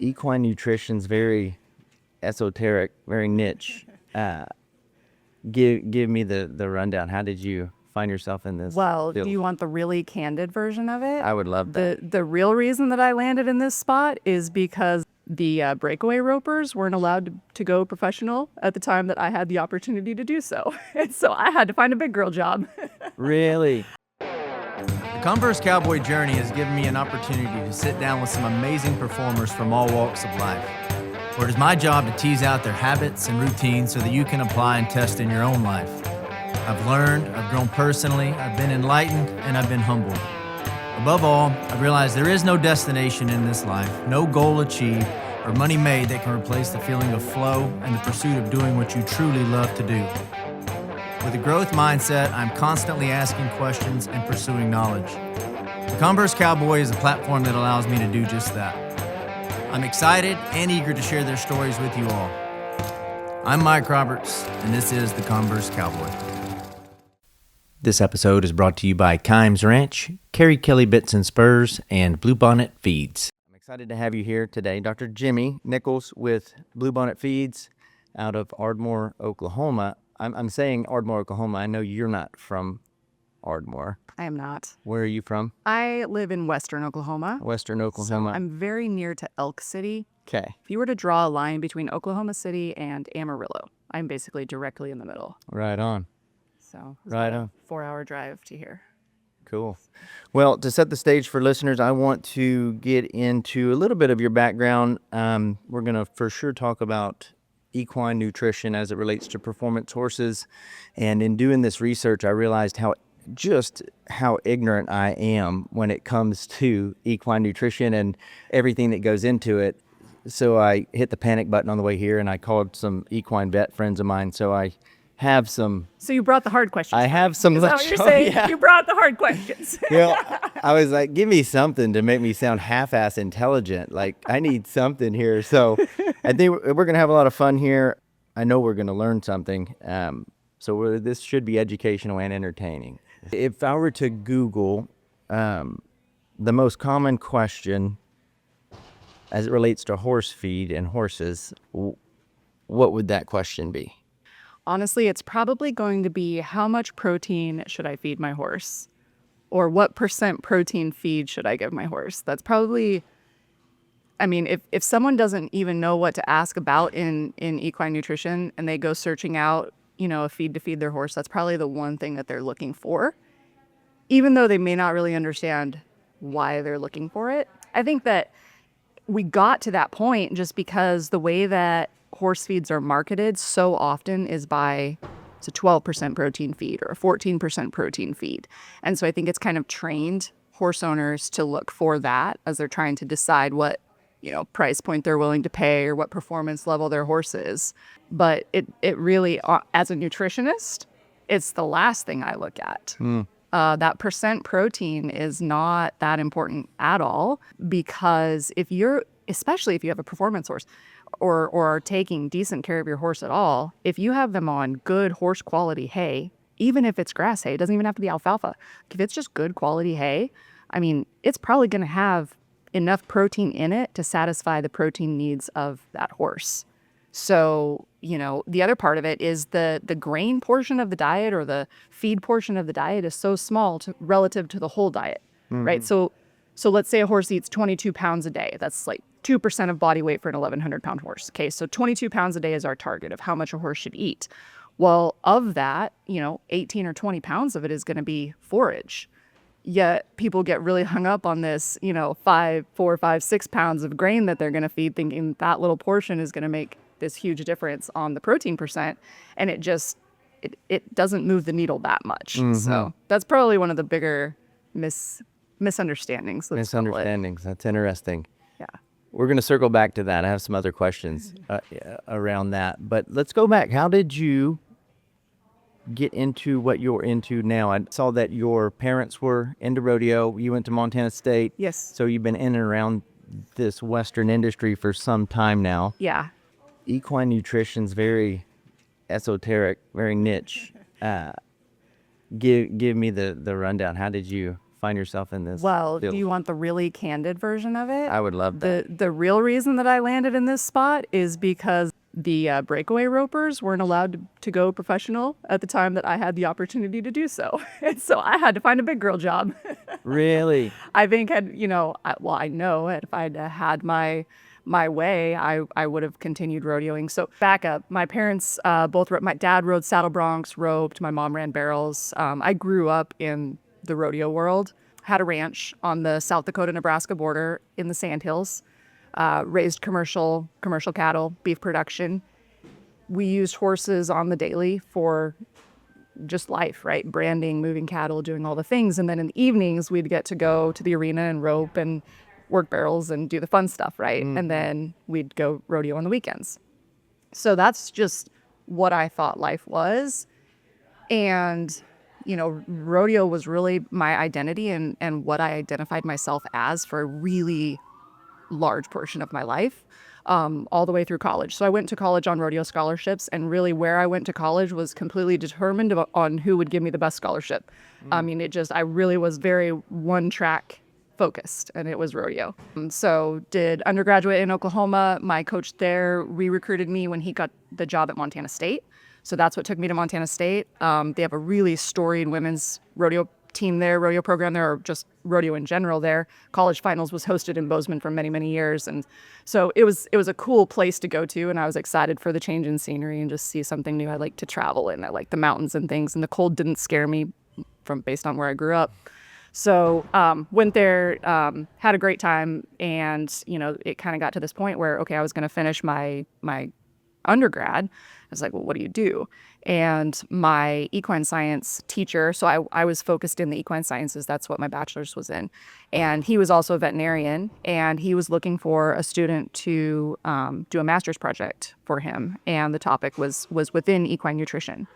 equine nutrition's very esoteric, very niche. Give me the rundown. How did you find yourself in this Well, field? do you want the really candid version of it? I would love that. The real reason that I landed in this spot is because the breakaway ropers weren't allowed to go professional at the time that I had the opportunity to do so. And so I had to find a big girl job. Really? The Converse Cowboy journey has given me an opportunity to sit down with some amazing performers from all walks of life, where it is my job to tease out their habits and routines so that you can apply and test in your own life. I've learned, I've grown personally, I've been enlightened, and I've been humbled. Above all, I've realized there is no destination in this life, no goal achieved, or money made that can replace the feeling of flow and the pursuit of doing what you truly love to do. With a growth mindset, I'm constantly asking questions and pursuing knowledge. The Converse Cowboy is a platform that allows me to do just that. I'm excited and eager to share their stories with you all. I'm Mike Roberts, and this is the Converse Cowboy. This episode is brought to you by Jyme Ranch, Carrie Kelly Bits and Spurs, and Bluebonnet Feeds. I'm excited to have you here today, Dr. Jyme Nichols with Bluebonnet Feeds out of Ardmore, Oklahoma. I'm saying Ardmore, Oklahoma. I know you're not from Ardmore. I am not. Where are you from? I live in Western Oklahoma. Western Oklahoma. So I'm very near to Elk City. Okay. If you were to draw a line between Oklahoma City and Amarillo, I'm basically directly in the middle. Right on. So it's Right about on. a 4-hour drive to here. Cool. Well, to set the stage for listeners, I want to get into a little bit of your background. We're going to for sure talk about equine nutrition as it relates to performance horses. And in doing this research, I realized how ignorant I am when it comes to equine nutrition and everything that goes into it. So I hit the panic button on the way here and I called some equine vet friends of mine. So I have some. So you brought the hard questions. I have some. Is that what you're saying? Yeah. You brought the hard questions. Well, I was like, give me something to make me sound half-ass intelligent. Like, I need something here. So I think we're going to have a lot of fun here. I know we're going to learn something. This should be educational and entertaining. If I were to Google the most common question as it relates to horse feed and horses, what would that question be? Honestly, it's probably going to be how much protein should I feed my horse? Or what % protein feed should I give my horse? That's probably, I mean, if someone doesn't even know what to ask about in equine nutrition and they go searching out, a feed to feed their horse, that's probably the one thing that they're looking for, even though they may not really understand why they're looking for it. I think that we got to that point just because the way that horse feeds are marketed so often is by it's a 12% protein feed or a 14% protein feed. And so I think it's kind of trained horse owners to look for that as they're trying to decide what, price point they're willing to pay or what performance level their horse is. But it really, as a nutritionist, it's the last thing I look at. That % protein is not that important at all because especially if you have a performance horse, or are taking decent care of your horse at all, if you have them on good horse quality hay, even if it's grass hay, it doesn't even have to be alfalfa. If it's just good quality hay, I mean, it's probably going to have enough protein in it to satisfy the protein needs of that horse. So, the other part of it is the grain portion of the diet or the feed portion of the diet is so small relative to the whole diet, right? So let's say a horse eats 22 pounds a day. That's like 2% of body weight for an 1,100-pound horse. Okay, so 22 pounds a day is our target of how much a horse should eat. Well, of that, 18 or 20 pounds of it is going to be forage. Yet people get really hung up on this, 4, 5, 6 pounds of grain that they're going to feed, thinking that little portion is going to make this huge difference on the protein %. And it doesn't move the needle that much. Mm-hmm. So that's probably one of the bigger misunderstandings. That's interesting. Yeah. We're going to circle back to that. I have some other questions around that. But let's go back. How did you get into what you're into now? I saw that your parents were into rodeo. You went to Montana State. Yes. So you've been in and around this Western industry for some time now. Yeah. Equine nutrition's very esoteric, very niche. Give me the rundown. How did you find yourself in this Well, field? do you want the really candid version of it? I would love that. The real reason that I landed in this spot is because the breakaway ropers weren't allowed to go professional at the time that I had the opportunity to do so. And so I had to find a big girl job. Really? I think I know if I'd had my way, I would have continued rodeoing. So back up, my parents my dad rode saddle broncs, roped, my mom ran barrels. I grew up in the rodeo world, had a ranch on the South Dakota-Nebraska border in the Sandhills, raised commercial cattle, beef production. We used horses on the daily for just life, right? Branding, moving cattle, doing all the things. And then in the evenings, we'd get to go to the arena and rope and work barrels and do the fun stuff, right? And then we'd go rodeo on the weekends. So that's just what I thought life was. And, rodeo was really my identity and what I identified myself as for a really large portion of my life, all the way through college. So I went to college on rodeo scholarships, and really where I went to college was completely determined on who would give me the best scholarship. I mean, I really was very one track focused, and it was rodeo. So did undergraduate in Oklahoma. My coach there re-recruited me when he got the job at Montana State. So that's what took me to Montana State. They have a really storied women's rodeo team there, rodeo program there, or just rodeo in general there. College finals was hosted in Bozeman for many, many years. And so it was a cool place to go to. And I was excited for the change in scenery and just see something new. I like to travel, and I like the mountains and things. And the cold didn't scare me based on where I grew up. So went there, had a great time. And, it kind of got to this point where, okay, I was going to finish my undergrad. I was like, well, what do you do? And my equine science teacher, so I was focused in the equine sciences. That's what my bachelor's was in. And he was also a veterinarian, and he was looking for a student to do a master's project for him. And the topic was within equine nutrition.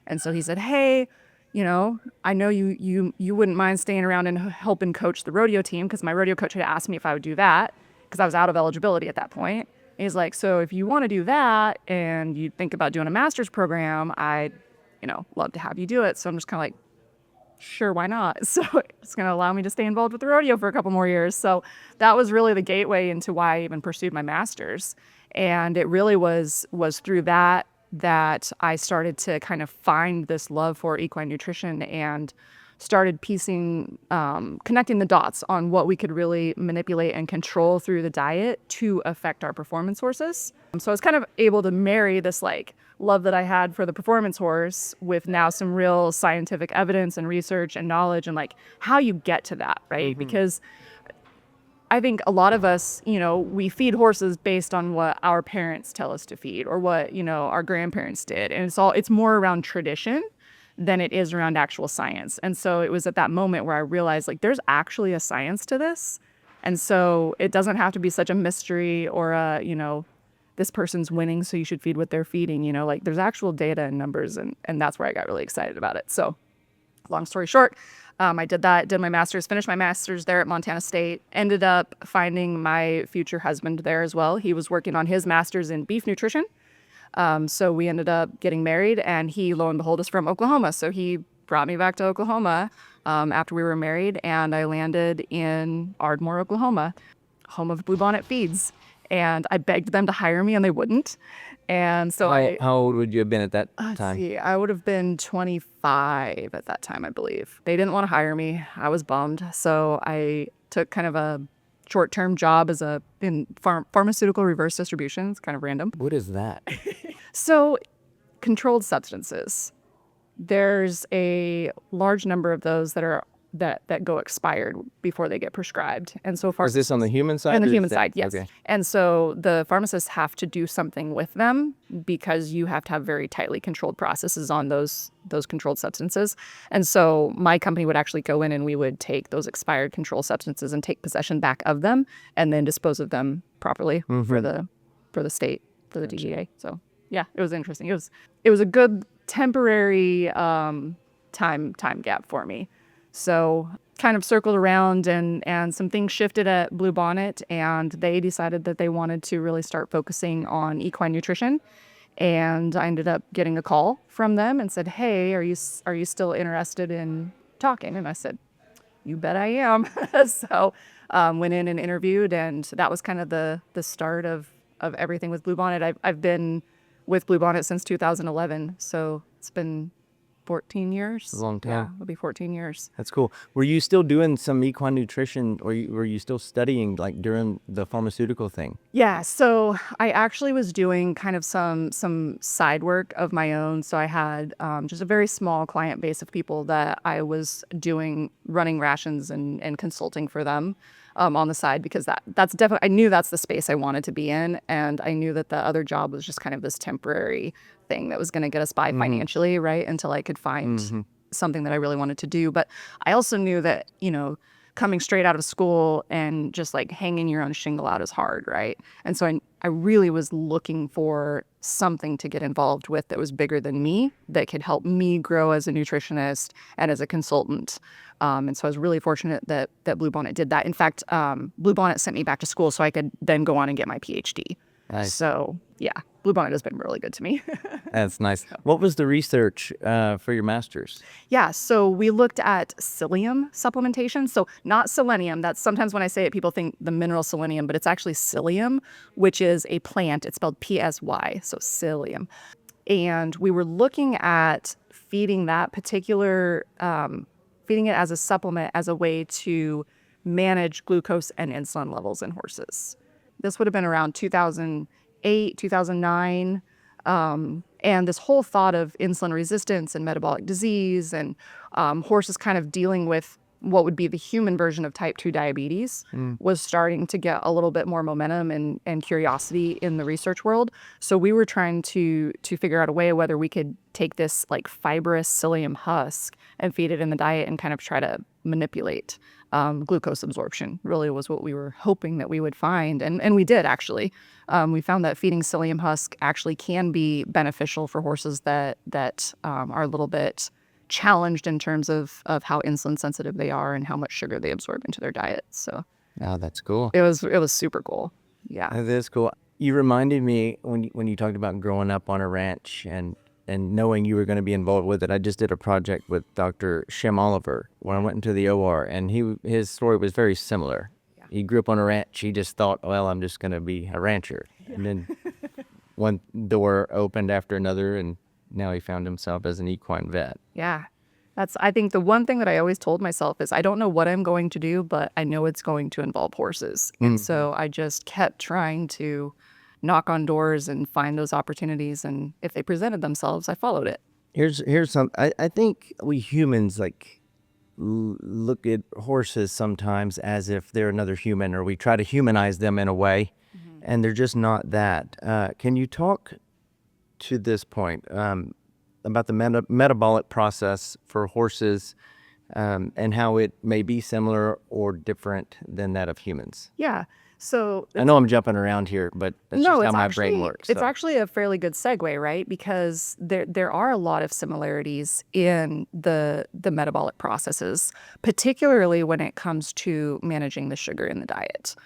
And so he said, hey, I know you wouldn't mind staying around and helping coach the rodeo team, because my rodeo coach had asked me if I would do that, because I was out of eligibility at that point. He's like, so if you want to do that and you think about doing a master's program, I'd, love to have you do it. So I'm just kind of like, sure, why not? So it's going to allow me to stay involved with the rodeo for a couple more years. So that was really the gateway into why I even pursued my master's. And it really was through that I started to kind of find this love for equine nutrition and started connecting the dots on what we could really manipulate and control through the diet to affect our performance horses. So I was kind of able to marry this love that I had for the performance horse with now some real scientific evidence and research and knowledge and how you get to that, right? Mm-hmm. Because I think a lot of us, we feed horses based on what our parents tell us to feed or what, our grandparents did. And it's more around tradition than it is around actual science. And so it was at that moment where I realized there's actually a science to this. And so it doesn't have to be such a mystery or this person's winning, so you should feed what they're feeding, there's actual data and numbers. And that's where I got really excited about it. So long story short, I did my master's, finished my master's there at Montana State, ended up finding my future husband there as well. He was working on his master's in beef nutrition. So we ended up getting married, and he, lo and behold, is from Oklahoma. So he brought me back to Oklahoma after we were married, and I landed in Ardmore, Oklahoma, home of Bluebonnet Feeds. And I begged them to hire me, and they wouldn't. And so how old would you have been at that time? Let's see, I would have been 25 at that time, I believe. They didn't want to hire me. I was bummed. So I took kind of a short-term job in pharmaceutical reverse distribution. It's kind of random. What is that? So controlled substances. There's a large number of those that go expired before they get prescribed. And so far, is this on the human side? On the human side, yes. Okay. And so the pharmacists have to do something with them because you have to have very tightly controlled processes on those controlled substances. And so my company would actually go in and we would take those expired controlled substances and take possession back of them and then dispose of them properly for the state, for the DEA. So yeah, it was interesting. It was a good temporary time gap for me. So kind of circled around and some things shifted at Bluebonnet, and they decided that they wanted to really start focusing on equine nutrition. And I ended up getting a call from them and said, hey, are you still interested in talking? And I said, you bet I am. So went in and interviewed, and that was kind of the start of everything with Bluebonnet. I've been with Bluebonnet since 2011, so it's been 14 years. A long time. Yeah, it'll be 14 years. That's cool. Were you still doing some equine nutrition, or were you still studying like during the pharmaceutical thing? Yeah, so I actually was doing kind of some side work of my own. So I had just a very small client base of people that I was running rations and consulting for them on the side, because that's definitely, I knew that's the space I wanted to be in, and I knew that the other job was just kind of this temporary thing that was going to get us by financially, right, until I could find something that I really wanted to do. But I also knew that, coming straight out of school and just like hanging your own shingle out is hard, right? And so I really was looking for something to get involved with that was bigger than me, that could help me grow as a nutritionist and as a consultant. And so I was really fortunate that Bluebonnet did that. In fact, Bluebonnet sent me back to school so I could then go on and get my PhD. Nice. So yeah, Bluebonnet has been really good to me. That's nice. What was the research for your master's? Yeah, so we looked at psyllium supplementation. So not selenium. That's sometimes when I say it, people think the mineral selenium, but it's actually psyllium, which is a plant. It's spelled PSY, so psyllium. And we were looking at feeding that particular, feeding it as a supplement as a way to manage glucose and insulin levels in horses. This would have been around 2008, 2009. And this whole thought of insulin resistance and metabolic disease and horses kind of dealing with what would be the human version of type 2 diabetes was starting to get a little bit more momentum and curiosity in the research world. So we were trying to figure out a way whether we could take this like fibrous psyllium husk and feed it in the diet and kind of try to manipulate glucose absorption. Really was what we were hoping that we would find. And we did, actually. We found that feeding psyllium husk actually can be beneficial for horses that are a little bit challenged in terms of how insulin sensitive they are and how much sugar they absorb into their diet. So Oh, that's cool. it was super cool. Yeah. That is cool. You reminded me when you talked about growing up on a ranch and knowing you were going to be involved with it. I just did a project with Dr. Shem Oliver when I went into the OR, and his story was very similar. Yeah. He grew up on a ranch. He just thought, well, I'm just going to be a rancher. Yeah. And then one door opened after another, and now he found himself as an equine vet. Yeah. I think the one thing that I always told myself is I don't know what I'm going to do, but I know it's going to involve horses. And so I just kept trying to knock on doors and find those opportunities. And if they presented themselves, I followed it. Here's some, I think we humans like look at horses sometimes as if they're another human, or we try to humanize them in a way, and they're just not that. Can you talk to this point about the metabolic process for horses and how it may be similar or different than that of humans? Yeah. So I know I'm jumping around here, but that's just how my brain works. It's actually a fairly good segue, right? Because there are a lot of similarities in the metabolic processes, particularly when it comes to managing the sugar in the diet.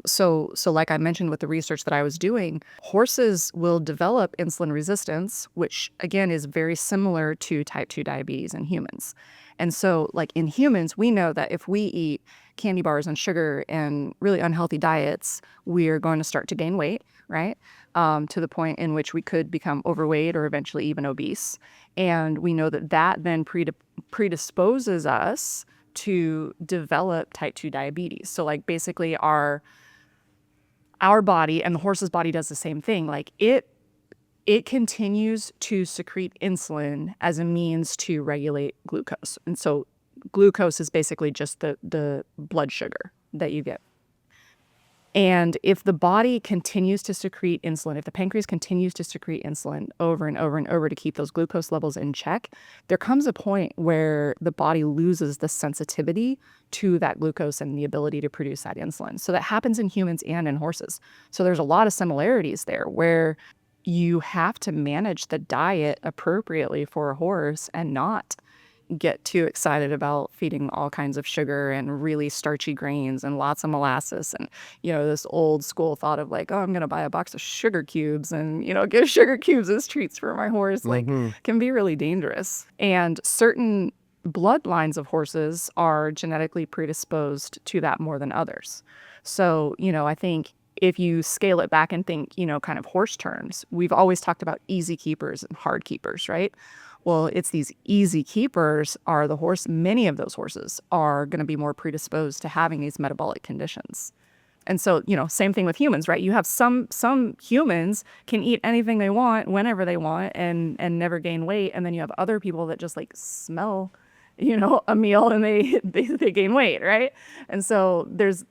So like I mentioned with the research that I was doing, horses will develop insulin resistance, which again is very similar to type 2 diabetes in humans. And so like in humans, we know that if we eat candy bars and sugar and really unhealthy diets, we are going to start to gain weight, right? To the point in which we could become overweight or eventually even obese. And we know that then predisposes us to develop type 2 diabetes. So like basically our body, and the horse's body does the same thing. Like it continues to secrete insulin as a means to regulate glucose. And so glucose is basically just the blood sugar that you get. And if the body continues to secrete insulin, if the pancreas continues to secrete insulin over and over and over to keep those glucose levels in check, there comes a point where the body loses the sensitivity to that glucose and the ability to produce that insulin. So that happens in humans and in horses. So there's a lot of similarities there where you have to manage the diet appropriately for a horse and not get too excited about feeding all kinds of sugar and really starchy grains and lots of molasses and, this old school thought of like, oh, I'm going to buy a box of sugar cubes and, give sugar cubes as treats for my horse, can be really dangerous. And certain bloodlines of horses are genetically predisposed to that more than others. So, I think if you scale it back and think, kind of horse terms, we've always talked about easy keepers and hard keepers, right? Well, it's these easy keepers are the horse. Many of those horses are going to be more predisposed to having these metabolic conditions. And so, same thing with humans, right? You have some humans can eat anything they want whenever they want and never gain weight. And then you have other people that just like smell, a meal and they gain weight, right? And so there's,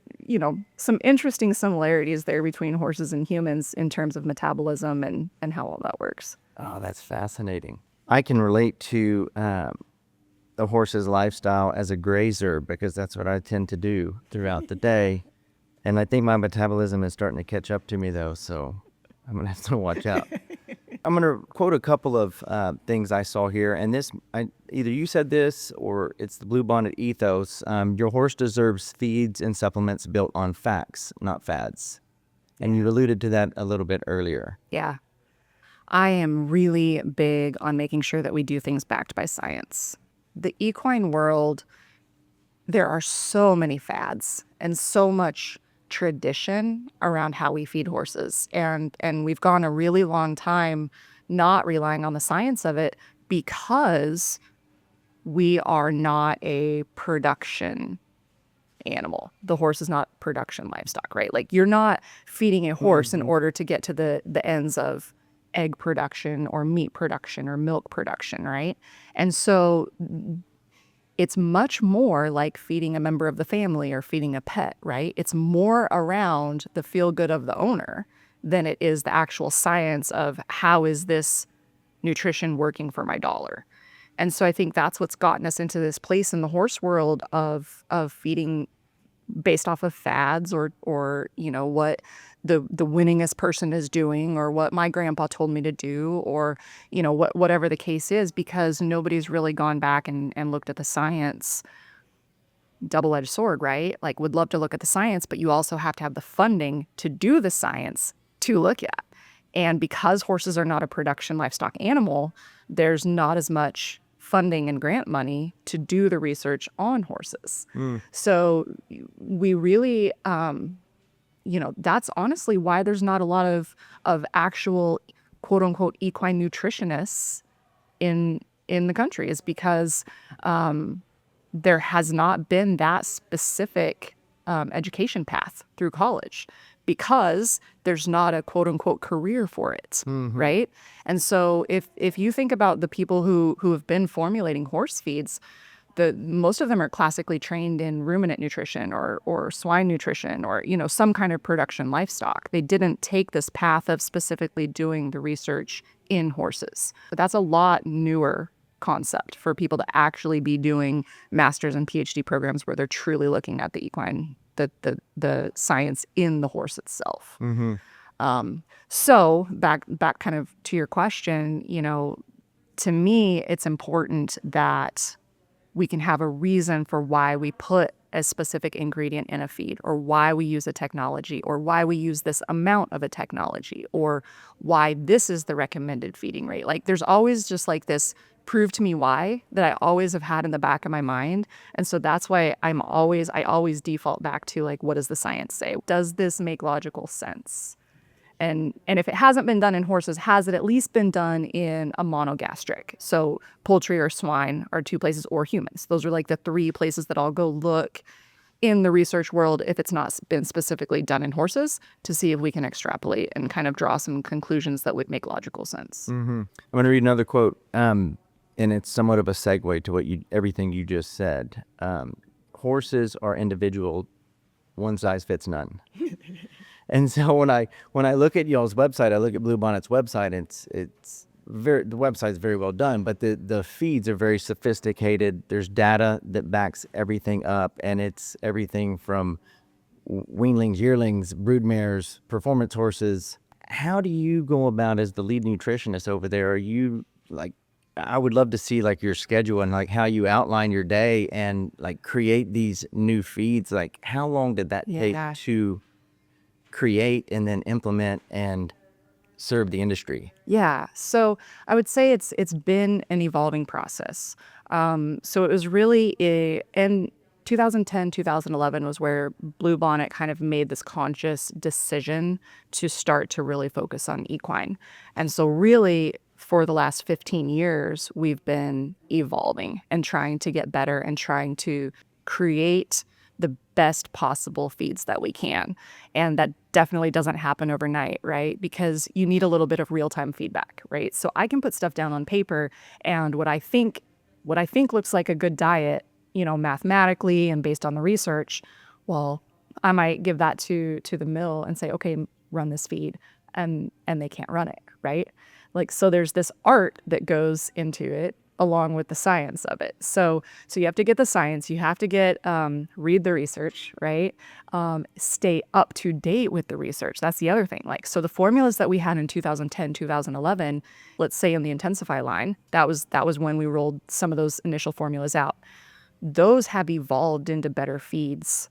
some interesting similarities there between horses and humans in terms of metabolism and how all that works. Oh, that's fascinating. I can relate to the horse's lifestyle as a grazer because that's what I tend to do throughout the day. And I think my metabolism is starting to catch up to me, though, so I'm going to have to watch out. I'm going to quote a couple of things I saw here. And this, either you said this or it's the Bluebonnet ethos. Your horse deserves feeds and supplements built on facts, not fads. And you alluded to that a little bit earlier. Yeah. I am really big on making sure that we do things backed by science. The equine world, there are so many fads and so much tradition around how we feed horses. And we've gone a really long time not relying on the science of it because we are not a production animal. The horse is not production livestock, right? Like you're not feeding a horse in order to get to the ends of egg production or meat production or milk production, right? And so it's much more like feeding a member of the family or feeding a pet, right? It's more around the feel good of the owner than it is the actual science of how is this nutrition working for my dollar. And so I think that's what's gotten us into this place in the horse world of feeding based off of fads or what the winningest person is doing or what my grandpa told me to do or whatever the case is, because nobody's really gone back and looked at the science. Double-edged sword, right? Like would love to look at the science, but you also have to have the funding to do the science to look at. And because horses are not a production livestock animal, there's not as much funding and grant money to do the research on horses. So we really, that's honestly why there's not a lot of actual quote unquote equine nutritionists in the country, is because there has not been that specific education path through college, because there's not a quote unquote career for it, right? And so if you think about the people who have been formulating horse feeds, most of them are classically trained in ruminant nutrition or swine nutrition or some kind of production livestock. They didn't take this path of specifically doing the research in horses. But that's a lot newer concept for people to actually be doing master's and PhD programs where they're truly looking at the equine, the science in the horse itself. So back kind of to your question, to me, it's important that we can have a reason for why we put a specific ingredient in a feed, or why we use a technology, or why we use this amount of a technology, or why this is the recommended feeding rate. Like there's always just like this prove to me why that I always have had in the back of my mind. And so that's why I always default back to like, what does the science say? Does this make logical sense? And if it hasn't been done in horses, has it at least been done in a monogastric? So poultry or swine are two places, or humans. Those are like the three places that I'll go look in the research world if it's not been specifically done in horses, to see if we can extrapolate and kind of draw some conclusions that would make logical sense. I'm going to read another quote, and it's somewhat of a segue to everything you just said. Horses are individual, one size fits none. And so when I look at y'all's website, I look at Bluebonnet's website, and the website's very well done, but the feeds are very sophisticated. There's data that backs everything up, and it's everything from weanlings, yearlings, broodmares, performance horses. How do you go about as the lead nutritionist over there? Are you like, I would love to see like your schedule and like how you outline your day and like create these new feeds. Like how long did that take to create and then implement? And serve the industry? Yeah. So I would say it's been an evolving process. So it was really in 2010, 2011 was where Bluebonnet kind of made this conscious decision to start to really focus on equine. And so really for the last 15 years, we've been evolving and trying to get better and trying to create the best possible feeds that we can. And that definitely doesn't happen overnight, right? Because you need a little bit of real-time feedback, right? So I can put stuff down on paper, and what I think looks like a good diet, mathematically and based on the research, well, I might give that to the mill and say, okay, run this feed, and they can't run it, right? Like, so there's this art that goes into it along with the science of it. So you have to get the science, you have to get, read the research, right? Stay up to date with the research. That's the other thing. Like, so the formulas that we had in 2010, 2011, let's say in the Intensify line, that was when we rolled some of those initial formulas out. Those have evolved into better feeds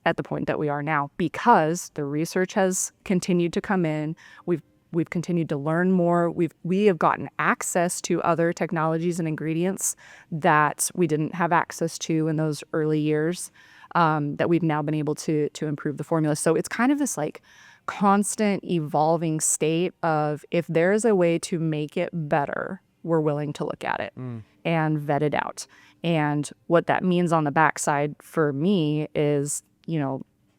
at the point that we are now because the research has continued to come in. We've continued to learn more. We have gotten access to other technologies and ingredients that we didn't have access to in those early years, that we've now been able to improve the formula. So it's kind of this like constant evolving state of, if there is a way to make it better, we're willing to look at it and vet it out. And what that means on the backside for me is,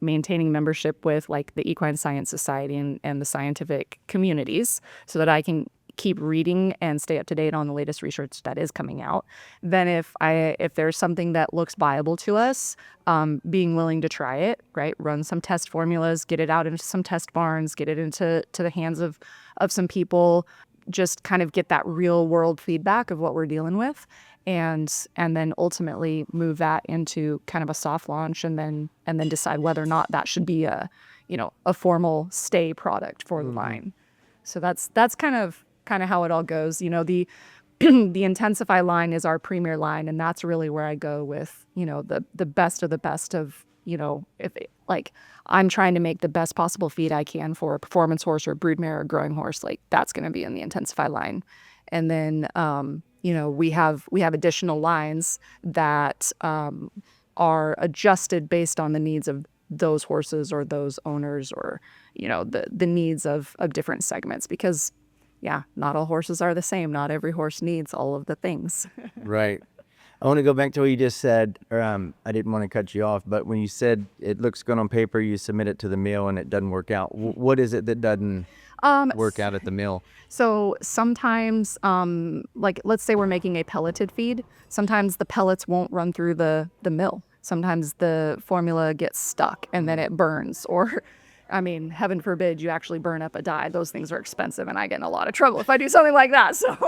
maintaining membership with like the Equine Science Society and the scientific communities so that I can keep reading and stay up to date on the latest research that is coming out. Then if there's something that looks viable to us, being willing to try it, right? Run some test formulas, get it out into some test barns, get it into the hands of some people, just kind of get that real world feedback of what we're dealing with. And then ultimately move that into kind of a soft launch and then decide whether or not that should be a formal stay product for the line. So that's kind of how it all goes. The the Intensify line is our premier line, and that's really where I go with, the best of the best of, like I'm trying to make the best possible feed I can for a performance horse or a broodmare or growing horse, like that's going to be in the Intensify line. And then, we have additional lines that are adjusted based on the needs of those horses or those owners or, the needs of different segments because, yeah, not all horses are the same. Not every horse needs all of the things. Right. I want to go back to what you just said, or I didn't want to cut you off, but when you said it looks good on paper, you submit it to the mill and it doesn't work out. What is it that doesn't work out at the mill? So sometimes, like let's say we're making a pelleted feed, sometimes the pellets won't run through the mill. Sometimes the formula gets stuck and then it burns, or heaven forbid you actually burn up a dye. Those things are expensive and I get in a lot of trouble if I do something like that. So,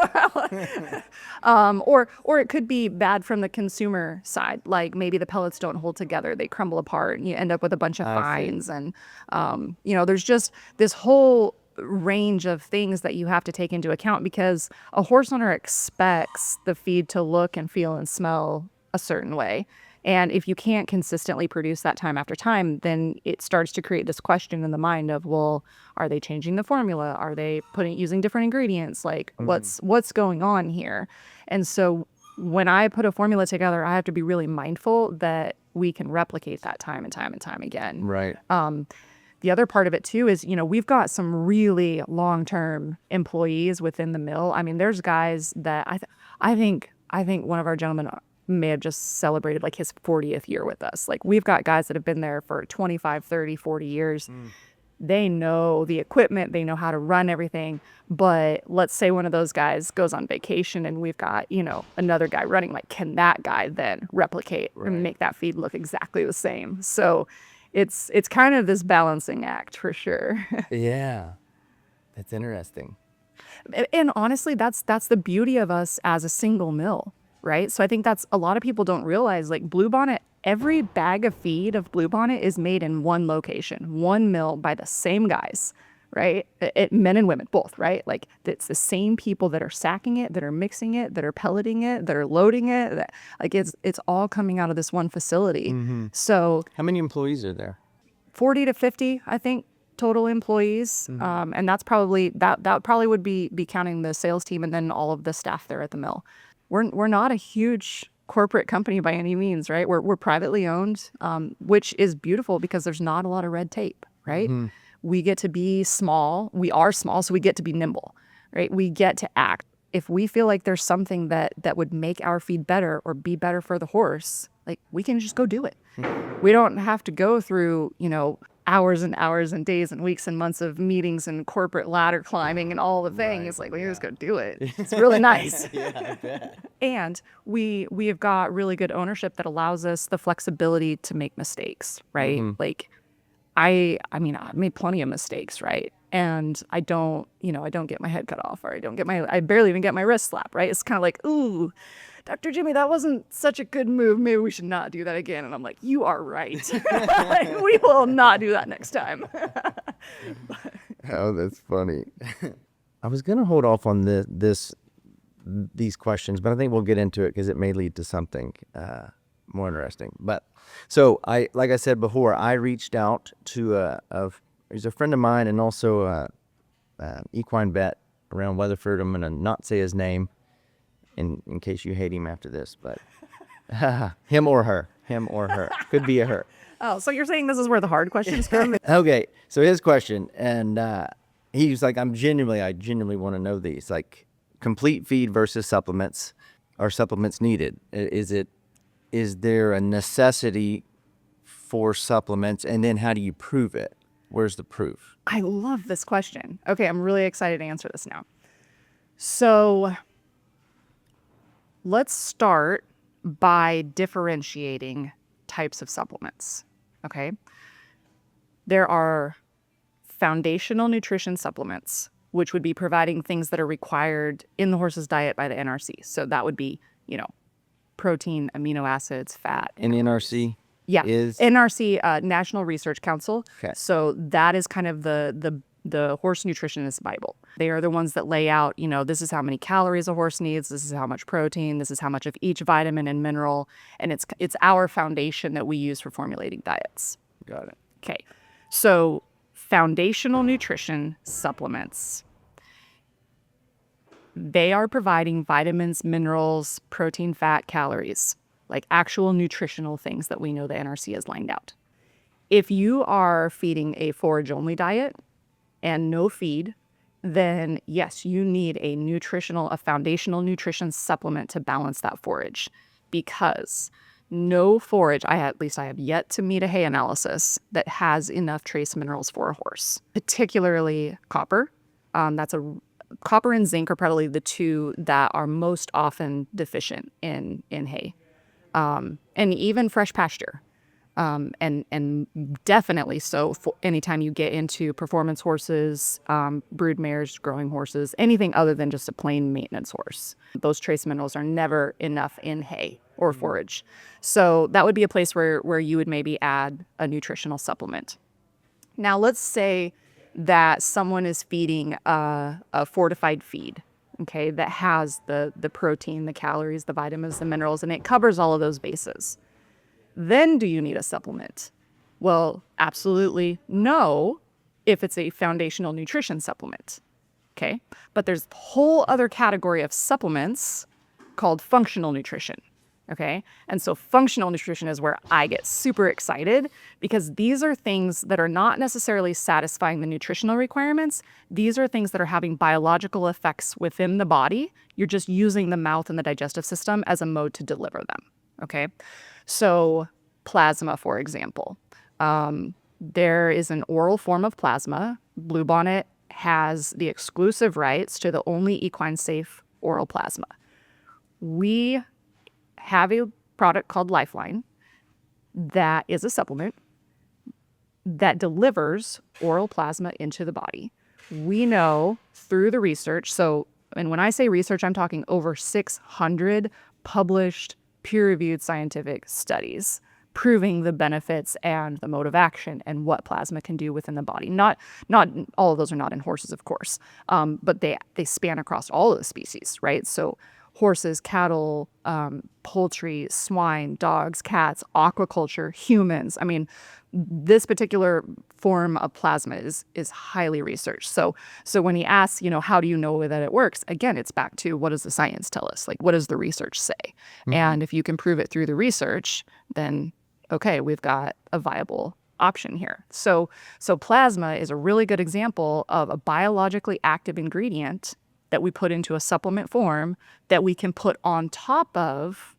or it could be bad from the consumer side. Like maybe the pellets don't hold together. They crumble apart and you end up with a bunch of fines. And, there's just this whole range of things that you have to take into account because a horse owner expects the feed to look and feel and smell a certain way. And if you can't consistently produce that time after time, then it starts to create this question in the mind of, well, are they changing the formula? Are they using different ingredients? Like what's going on here? And so when I put a formula together, I have to be really mindful that we can replicate that time and time and time again. Right. The other part of it too is, we've got some really long-term employees within the mill. There's guys that I think one of our gentlemen may have just celebrated like his 40th year with us. Like we've got guys that have been there for 25, 30, 40 years. They know the equipment, they know how to run everything. But let's say one of those guys goes on vacation and we've got, another guy running, like can that guy then replicate and make that feed look exactly the same? So it's kind of this balancing act for sure. Yeah. That's interesting. And honestly, that's the beauty of us as a single mill, right? So I think that's a lot of people don't realize, like Bluebonnet, every bag of feed of Bluebonnet is made in one location, one mill by the same guys, right? Men and women, both, right? Like it's the same people that are sacking it, that are mixing it, that are pelleting it, that are loading it. It's all coming out of this one facility. So how many employees are there? 40 to 50, I think. total employees, and that's probably that probably would be counting the sales team and then all of the staff there at the mill. We're not a huge corporate company by any means, right? We're privately owned, which is beautiful because there's not a lot of red tape, right? We get to be small. We are small, so we get to be nimble, right? We get to act. If we feel like there's something that would make our feed better or be better for the horse, like we can just go do it. We don't have to go through, hours and hours and days and weeks and months of meetings and corporate ladder climbing and all the things. Like, we just go do it. It's really nice. Yeah, I bet. And we have got really good ownership that allows us the flexibility to make mistakes, right? Like, I mean, I've made plenty of mistakes, right? And I don't get my head cut off, or I barely even get my wrist slapped, right? It's kind of like, ooh, Dr. Jyme, that wasn't such a good move. Maybe we should not do that again. And I'm like, you are right. Like, we will not do that next time. Oh, that's funny. I was going to hold off on these questions, but I think we'll get into it because it may lead to something more interesting. But so like I said before, I reached out to he's a friend of mine and also equine vet around Weatherford. I'm going to not say his name in case you hate him after this, but him or her, could be a her. Oh, so you're saying this is where the hard questions come? Okay, so his question, and he was like, I genuinely want to know these, like complete feed versus supplements. Are supplements needed? Is there a necessity for supplements, and then how do you prove it? Where's the proof? I love this question. Okay, I'm really excited to answer this now. So let's start by differentiating types of supplements, okay? There are foundational nutrition supplements, which would be providing things that are required in the horse's diet by the NRC. So that would be, protein, amino acids, fat. And NRC? Yeah, is NRC, National Research Council. Okay. So that is kind of the horse nutritionist Bible. They are the ones that lay out, this is how many calories a horse needs, this is how much protein, this is how much of each vitamin and mineral, and it's our foundation that we use for formulating diets. Got it. Okay, so foundational nutrition supplements. They are providing vitamins, minerals, protein, fat, calories, like actual nutritional things that we know the NRC has lined out. If you are feeding a forage-only diet and no feed, then yes, you need a foundational nutrition supplement to balance that forage, because no forage, I have yet to meet a hay analysis that has enough trace minerals for a horse, particularly copper. Copper and zinc are probably the two that are most often deficient in hay, and even fresh pasture. And definitely so for anytime you get into performance horses, brood mares, growing horses, anything other than just a plain maintenance horse. Those trace minerals are never enough in hay or forage. So that would be a place where you would maybe add a nutritional supplement. Now let's say that someone is feeding a fortified feed, okay, that has the protein, the calories, the vitamins, the minerals, and it covers all of those bases. Then do you need a supplement? Well, absolutely no, if it's a foundational nutrition supplement, okay? But there's a whole other category of supplements called functional nutrition, okay? And so functional nutrition is where I get super excited, because these are things that are not necessarily satisfying the nutritional requirements. These are things that are having biological effects within the body. You're just using the mouth and the digestive system as a mode to deliver them, okay? So plasma, for example, there is an oral form of plasma. Bluebonnet has the exclusive rights to the only equine safe oral plasma. We have a product called Lifeline that is a supplement that delivers oral plasma into the body. We know through the research, and when I say research, I'm talking over 600 published peer-reviewed scientific studies proving the benefits and the mode of action and what plasma can do within the body. Not all of those are not in horses, of course, but they span across all of the species, right? So horses, cattle, poultry, swine, dogs, cats, aquaculture, humans. I mean, this particular form of plasma is highly researched. So when he asks, how do you know that it works? Again, it's back to, what does the science tell us? Like, what does the research say? And if you can prove it through the research, then okay, we've got a viable option here. So plasma is a really good example of a biologically active ingredient that we put into a supplement form that we can put on top of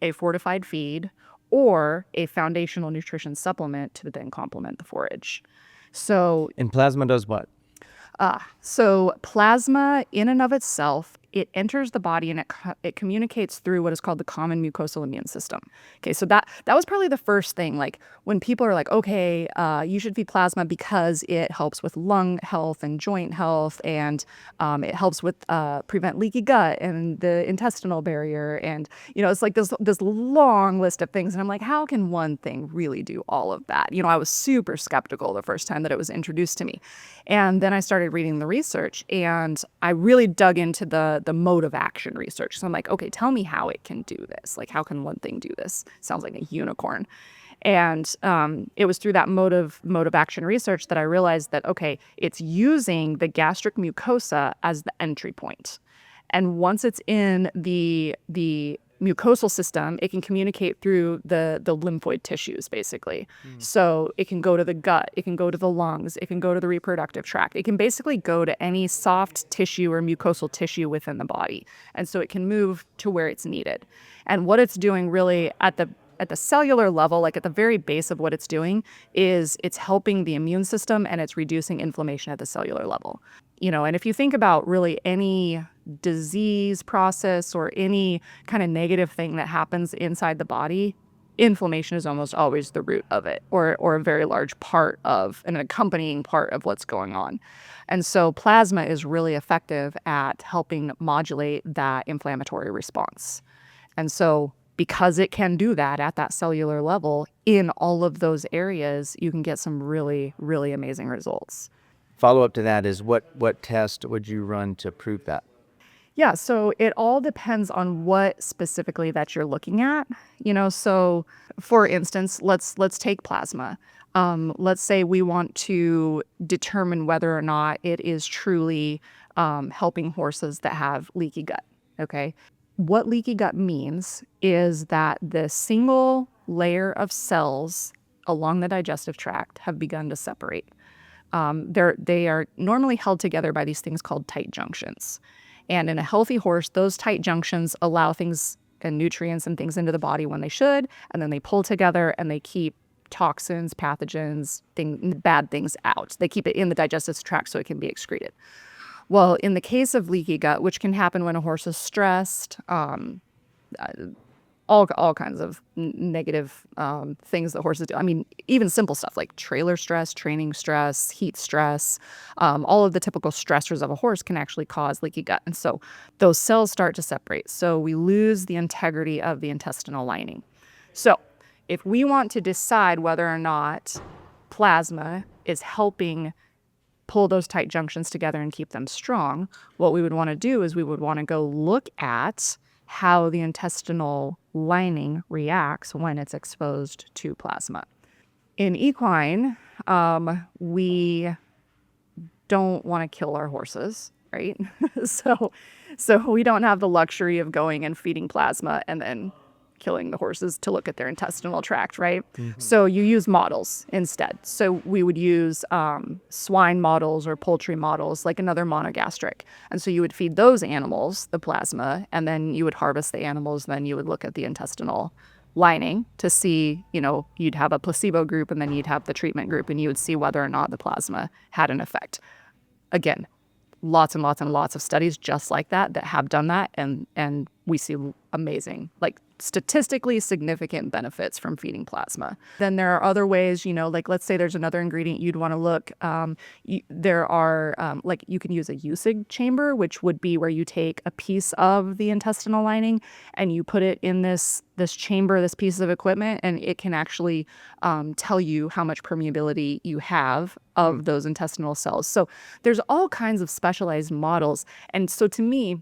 a fortified feed or a foundational nutrition supplement to then complement the forage. So And plasma does what? So plasma in and of itself, it enters the body and it communicates through what is called the common mucosal immune system. Okay, so that was probably the first thing. Like when people are like, okay, you should feed plasma because it helps with lung health and joint health, and it helps with prevent leaky gut and the intestinal barrier, and it's like this long list of things. And I'm like, how can one thing really do all of that? I was super skeptical the first time that it was introduced to me, and then I started reading the research, and I really dug into the mode of action research. So I'm like, okay, tell me how it can do this. Like, how can one thing do this? Sounds like a unicorn. And it was through that mode of action research that I realized that, okay, it's using the gastric mucosa as the entry point. And once it's in the mucosal system, it can communicate through the lymphoid tissues, basically. So it can go to the gut, it can go to the lungs, it can go to the reproductive tract. It can basically go to any soft tissue or mucosal tissue within the body. And so it can move to where it's needed. And what it's doing really at the cellular level, like at the very base of what it's doing, is it's helping the immune system and it's reducing inflammation at the cellular level. And if you think about really any disease process or any kind of negative thing that happens inside the body, inflammation is almost always the root of it, or a very large part of an accompanying part of what's going on. And so plasma is really effective at helping modulate that inflammatory response. And so because it can do that at that cellular level in all of those areas, you can get some really, really amazing results. Follow up to that is what test would you run to prove that? Yeah, so it all depends on what specifically that you're looking at. So for instance, let's take plasma. Let's say we want to determine whether or not it is truly helping horses that have leaky gut. Okay. What leaky gut means is that the single layer of cells along the digestive tract have begun to separate. They are normally held together by these things called tight junctions. And in a healthy horse, those tight junctions allow things and nutrients and things into the body when they should, and then they pull together and they keep toxins, pathogens, bad things out. They keep it in the digestive tract so it can be excreted. Well, in the case of leaky gut, which can happen when a horse is stressed, all kinds of negative things that horses do. I mean, even simple stuff like trailer stress, training stress, heat stress, all of the typical stressors of a horse can actually cause leaky gut. And so those cells start to separate. So we lose the integrity of the intestinal lining. So if we want to decide whether or not plasma is helping pull those tight junctions together and keep them strong, what we would want to do is we would want to go look at how the intestinal lining reacts when it's exposed to plasma. In equine, we don't want to kill our horses, right? So we don't have the luxury of going and feeding plasma and then killing the horses to look at their intestinal tract, right? Mm-hmm. So you use models instead. So we would use swine models or poultry models, like another monogastric. And so you would feed those animals the plasma, and then you would harvest the animals, then you would look at the intestinal lining to see, you'd have a placebo group and then you'd have the treatment group, and you would see whether or not the plasma had an effect. Again, lots and lots and lots of studies just like that have done that, and we see amazing, like statistically significant benefits from feeding plasma. Then there are other ways, like let's say there's another ingredient you'd want to look. There are like you can use a usage chamber, which would be where you take a piece of the intestinal lining and you put it in this chamber, this piece of equipment, and it can actually tell you how much permeability you have of those intestinal cells. So there's all kinds of specialized models. And so to me,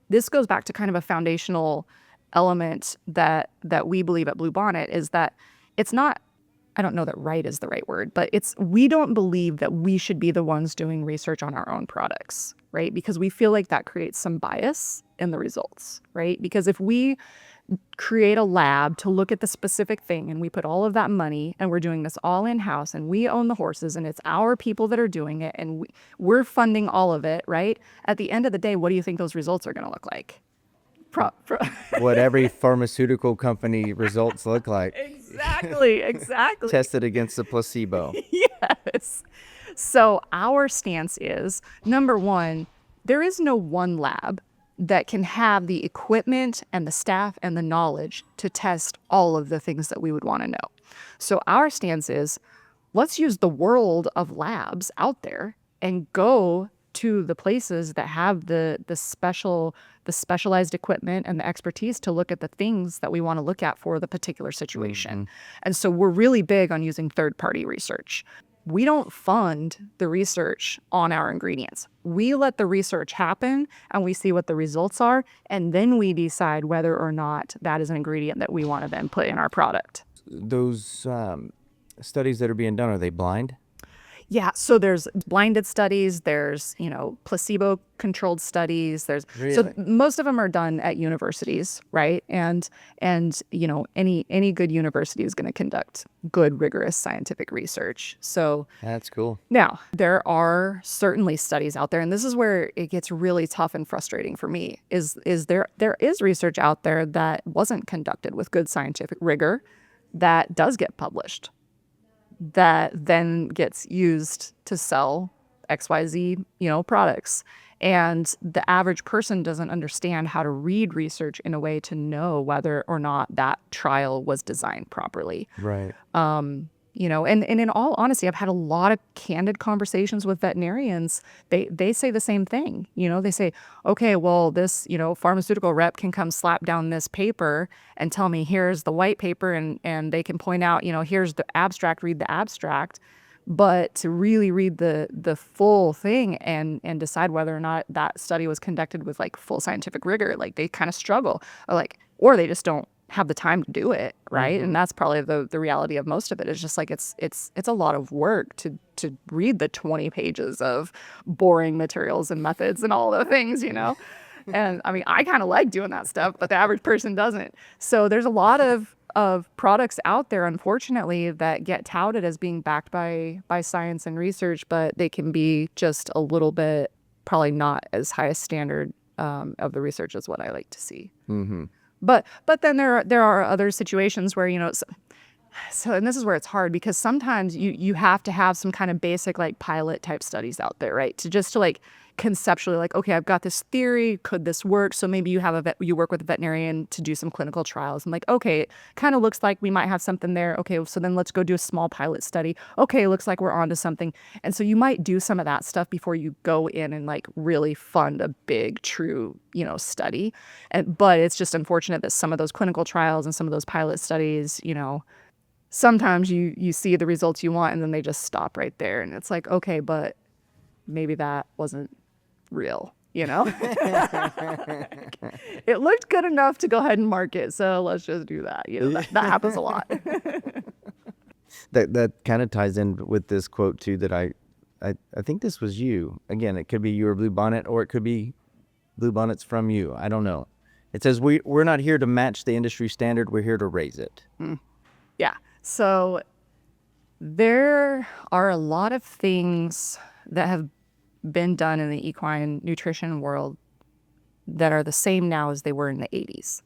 this goes back to kind of a foundational element that we believe at Bluebonnet, is that it's not I don't know that right is the right word, but we don't believe that we should be the ones doing research on our own products, right? Because we feel like that creates some bias in the results, right? Because if we create a lab to look at the specific thing and we put all of that money and we're doing this all in-house and we own the horses and it's our people that are doing it and we're funding all of it, right? At the end of the day, what do you think those results are going to look like? What every pharmaceutical company results look like. Exactly. Tested against a placebo. Yes. So our stance is, number one, there is no one lab that can have the equipment and the staff and the knowledge to test all of the things that we would want to know. So our stance is, let's use the world of labs out there and go to the places that have the specialized equipment and the expertise to look at the things that we want to look at for the particular situation. And so we're really big on using third-party research. We don't fund the research on our ingredients. We let the research happen and we see what the results are, and then we decide whether or not that is an ingredient that we want to then put in our product. Those studies that are being done, are they blind? Yeah, so there's blinded studies, there's, placebo-controlled studies, so Really? most of them are done at universities, right? And any good university is going to conduct good, rigorous scientific research. So That's cool. now, there are certainly studies out there, and this is where it gets really tough and frustrating for me, is there is research out there that wasn't conducted with good scientific rigor that does get published, that then gets used to sell XYZ, products. And the average person doesn't understand how to read research in a way to know whether or not that trial was designed properly. Right. And in all honesty, I've had a lot of candid conversations with veterinarians. They say the same thing. They say, okay, well, this, pharmaceutical rep can come slap down this paper and tell me, here's the white paper, and they can point out, here's the abstract, read the abstract. But to really read the full thing and decide whether or not that study was conducted with like full scientific rigor, like they kind of struggle, or they just don't have the time to do it, right? And that's probably the reality of most of it. It's just like it's a lot of work to read the 20 pages of boring materials and methods and all the things, And I mean, I kind of like doing that stuff, but the average person doesn't. So there's a lot of products out there, unfortunately, that get touted as being backed by science and research, but they can be just a little bit probably not as high a standard of the research as what I like to see. But then there are other situations where, so and this is where it's hard, because sometimes you have to have some kind of basic like pilot type studies out there, right? To like conceptually like, okay, I've got this theory, could this work? So maybe you work with a veterinarian to do some clinical trials. I'm like, okay, it kind of looks like we might have something there. Okay, so then let's go do a small pilot study. Okay, looks like we're onto something. And so you might do some of that stuff before you go in and like really fund a big, true, study. But it's just unfortunate that some of those clinical trials and some of those pilot studies, sometimes you see the results you want and then they just stop right there. And it's like, okay, but maybe that wasn't real, It looked good enough to go ahead and market, so let's just do that. That happens a lot. That kind of ties in with this quote too that I think this was you. Again, it could be you or Bluebonnet, or it could be Bluebonnet's from you. I don't know. It says we're not here to match the industry standard. We're here to raise it. Yeah. So there are a lot of things that have been done in the equine nutrition world that are the same now as they were in the 80s.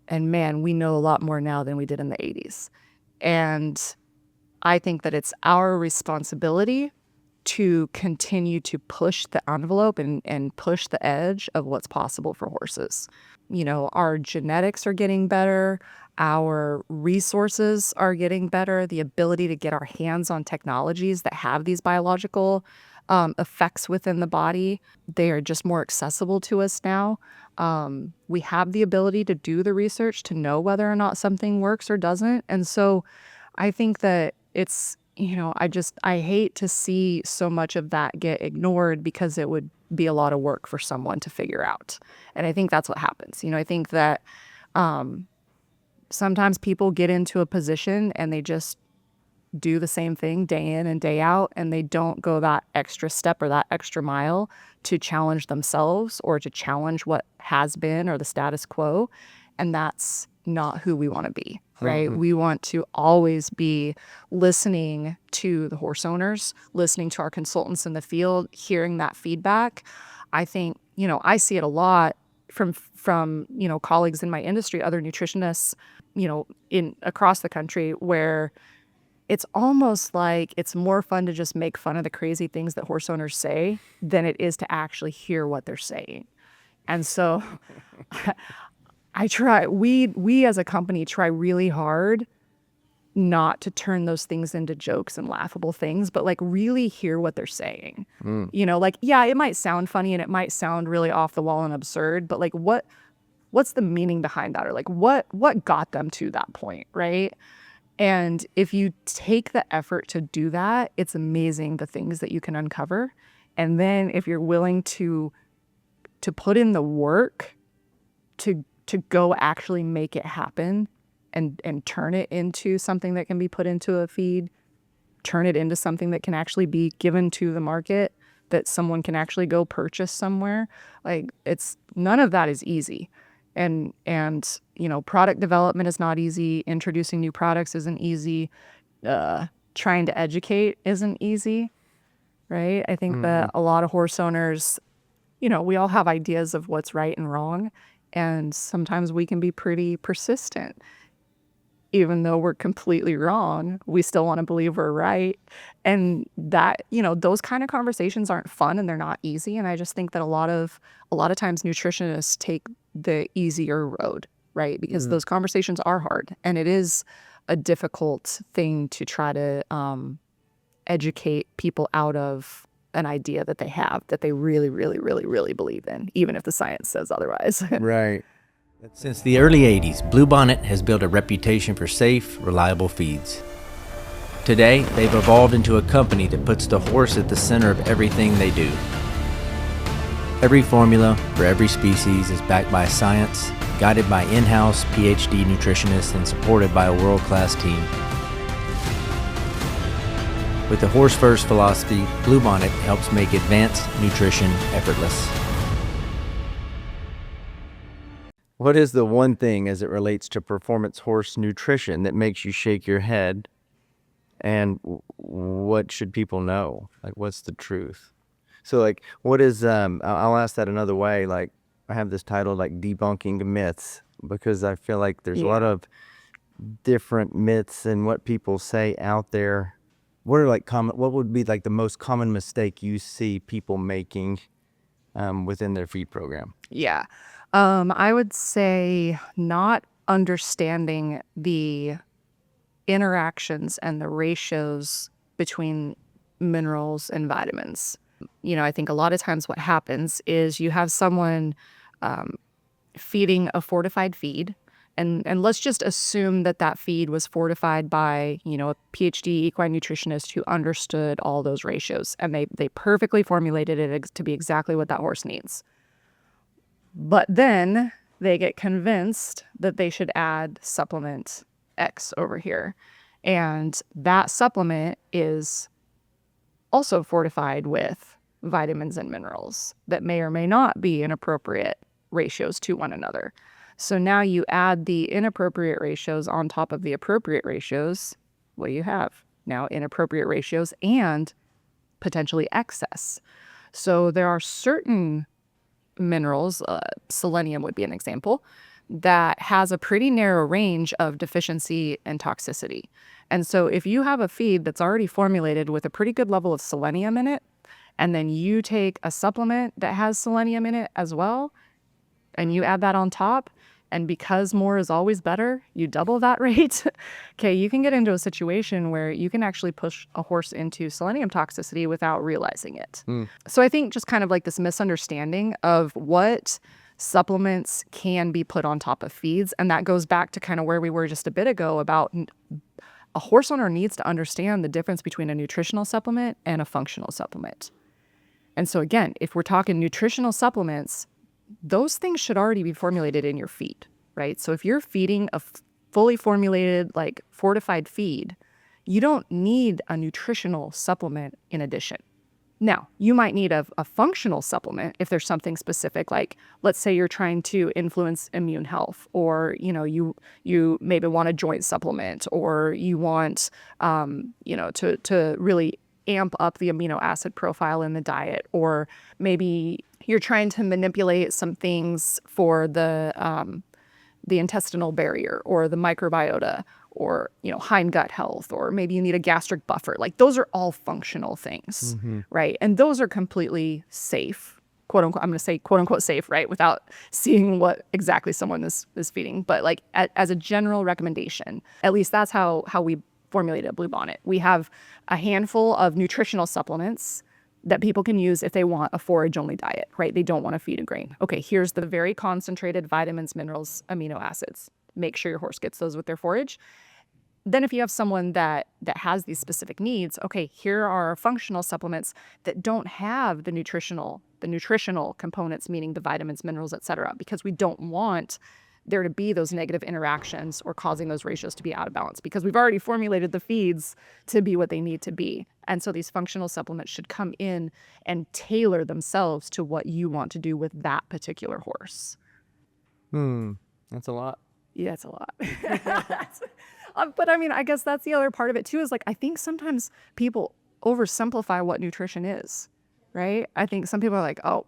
And man, we know a lot more now than we did in the 80s. And I think that it's our responsibility to continue to push the envelope and push the edge of what's possible for horses. Our genetics are getting better. Our resources are getting better. The ability to get our hands on technologies that have these biological effects within the body, they are just more accessible to us now. We have the ability to do the research to know whether or not something works or doesn't. And so I think that it's, I hate to see so much of that get ignored because it would be a lot of work for someone to figure out. And I think that's what happens. I think that sometimes people get into a position and they just do the same thing day in and day out, and they don't go that extra step or that extra mile to challenge themselves or to challenge what has been or the status quo. And that's not who we want to be, right? We want to always be listening to the horse owners, listening to our consultants in the field, hearing that feedback. I think, I see it a lot from colleagues in my industry, other nutritionists, in across the country, where it's almost like it's more fun to just make fun of the crazy things that horse owners say than it is to actually hear what they're saying. And so we as a company try really hard not to turn those things into jokes and laughable things, but like really hear what they're saying. Yeah, it might sound funny and it might sound really off the wall and absurd, but like what's the meaning behind that? Or like what got them to that point, right? And if you take the effort to do that, it's amazing the things that you can uncover. And then if you're willing to put in the work to go actually make it happen and turn it into something that can be put into a feed, turn it into something that can actually be given to the market, that someone can actually go purchase somewhere, like none of that is easy. And product development is not easy. Introducing new products isn't easy. Trying to educate isn't easy, right? I think that a lot of horse owners, we all have ideas of what's right and wrong, and sometimes we can be pretty persistent. Even though we're completely wrong, we still want to believe we're right. And that, those kind of conversations aren't fun and they're not easy. And I just think that a lot of times nutritionists take the easier road, right? Because those conversations are hard, and it is a difficult thing to try to educate people out of an idea that they have, that they really, really, really, really believe in, even if the science says otherwise. Right. Since the early 80s, Bluebonnet has built a reputation for safe, reliable feeds. Today, they've evolved into a company that puts the horse at the center of everything they do. Every formula for every species is backed by science, guided by in-house PhD nutritionists, and supported by a world-class team. With the horse-first philosophy, Bluebonnet helps make advanced nutrition effortless. What is the one thing as it relates to performance horse nutrition that makes you shake your head? And what should people know? Like, what's the truth? So, like, what is, I'll ask that another way. Like, I have this title, like, Debunking Myths, because I feel like there's a lot of different myths and what people say out there. What would be like the most common mistake you see people making within their feed program? Yeah. I would say not understanding the interactions and the ratios between minerals and vitamins. I think a lot of times what happens is you have someone feeding a fortified feed, and let's just assume that feed was fortified by, a PhD equine nutritionist who understood all those ratios, and they perfectly formulated it to be exactly what that horse needs. But then they get convinced that they should add supplement X over here. And that supplement is also fortified with vitamins and minerals that may or may not be in appropriate ratios to one another. So now you add the inappropriate ratios on top of the appropriate ratios. What do you have? Now inappropriate ratios and potentially excess. So there are certain minerals, selenium would be an example, that has a pretty narrow range of deficiency and toxicity. And so if you have a feed that's already formulated with a pretty good level of selenium in it, and then you take a supplement that has selenium in it as well, and you add that on top, and because more is always better, you double that rate, okay, you can get into a situation where you can actually push a horse into selenium toxicity without realizing it. So I think just kind of like this misunderstanding of what supplements can be put on top of feeds, and that goes back to kind of where we were just a bit ago about a horse owner needs to understand the difference between a nutritional supplement and a functional supplement. And so again, if we're talking nutritional supplements, those things should already be formulated in your feed, right? So if you're feeding a fully formulated, like fortified feed, You don't need a nutritional supplement in addition. Now, you might need a functional supplement if there's something specific, like let's say you're trying to influence immune health, or you maybe want a joint supplement, or you want to really amp up the amino acid profile in the diet, or maybe you're trying to manipulate some things for the intestinal barrier or the microbiota, or hind gut health, or maybe you need a gastric buffer. Like those are all functional things, right? And those are completely safe, quote unquote. I'm going to say quote unquote safe, right, without seeing what exactly someone is feeding. But like as a general recommendation, at least that's how we formulate at Bluebonnet. We have a handful of nutritional supplements that people can use if they want a forage-only diet, right? They don't want to feed a grain. Okay, here's the very concentrated vitamins, minerals, amino acids. Make sure your horse gets those with their forage. Then if you have someone that has these specific needs, okay, here are functional supplements that don't have the nutritional components, meaning the vitamins, minerals, et cetera, because we don't want there to be those negative interactions or causing those ratios to be out of balance, because we've already formulated the feeds to be what they need to be. And so these functional supplements should come in and tailor themselves to what you want to do with that particular horse. That's a lot. Yeah, it's a lot. But I mean, I guess that's the other part of it too, is like, I think sometimes people oversimplify what nutrition is, right? I think some people are like, oh,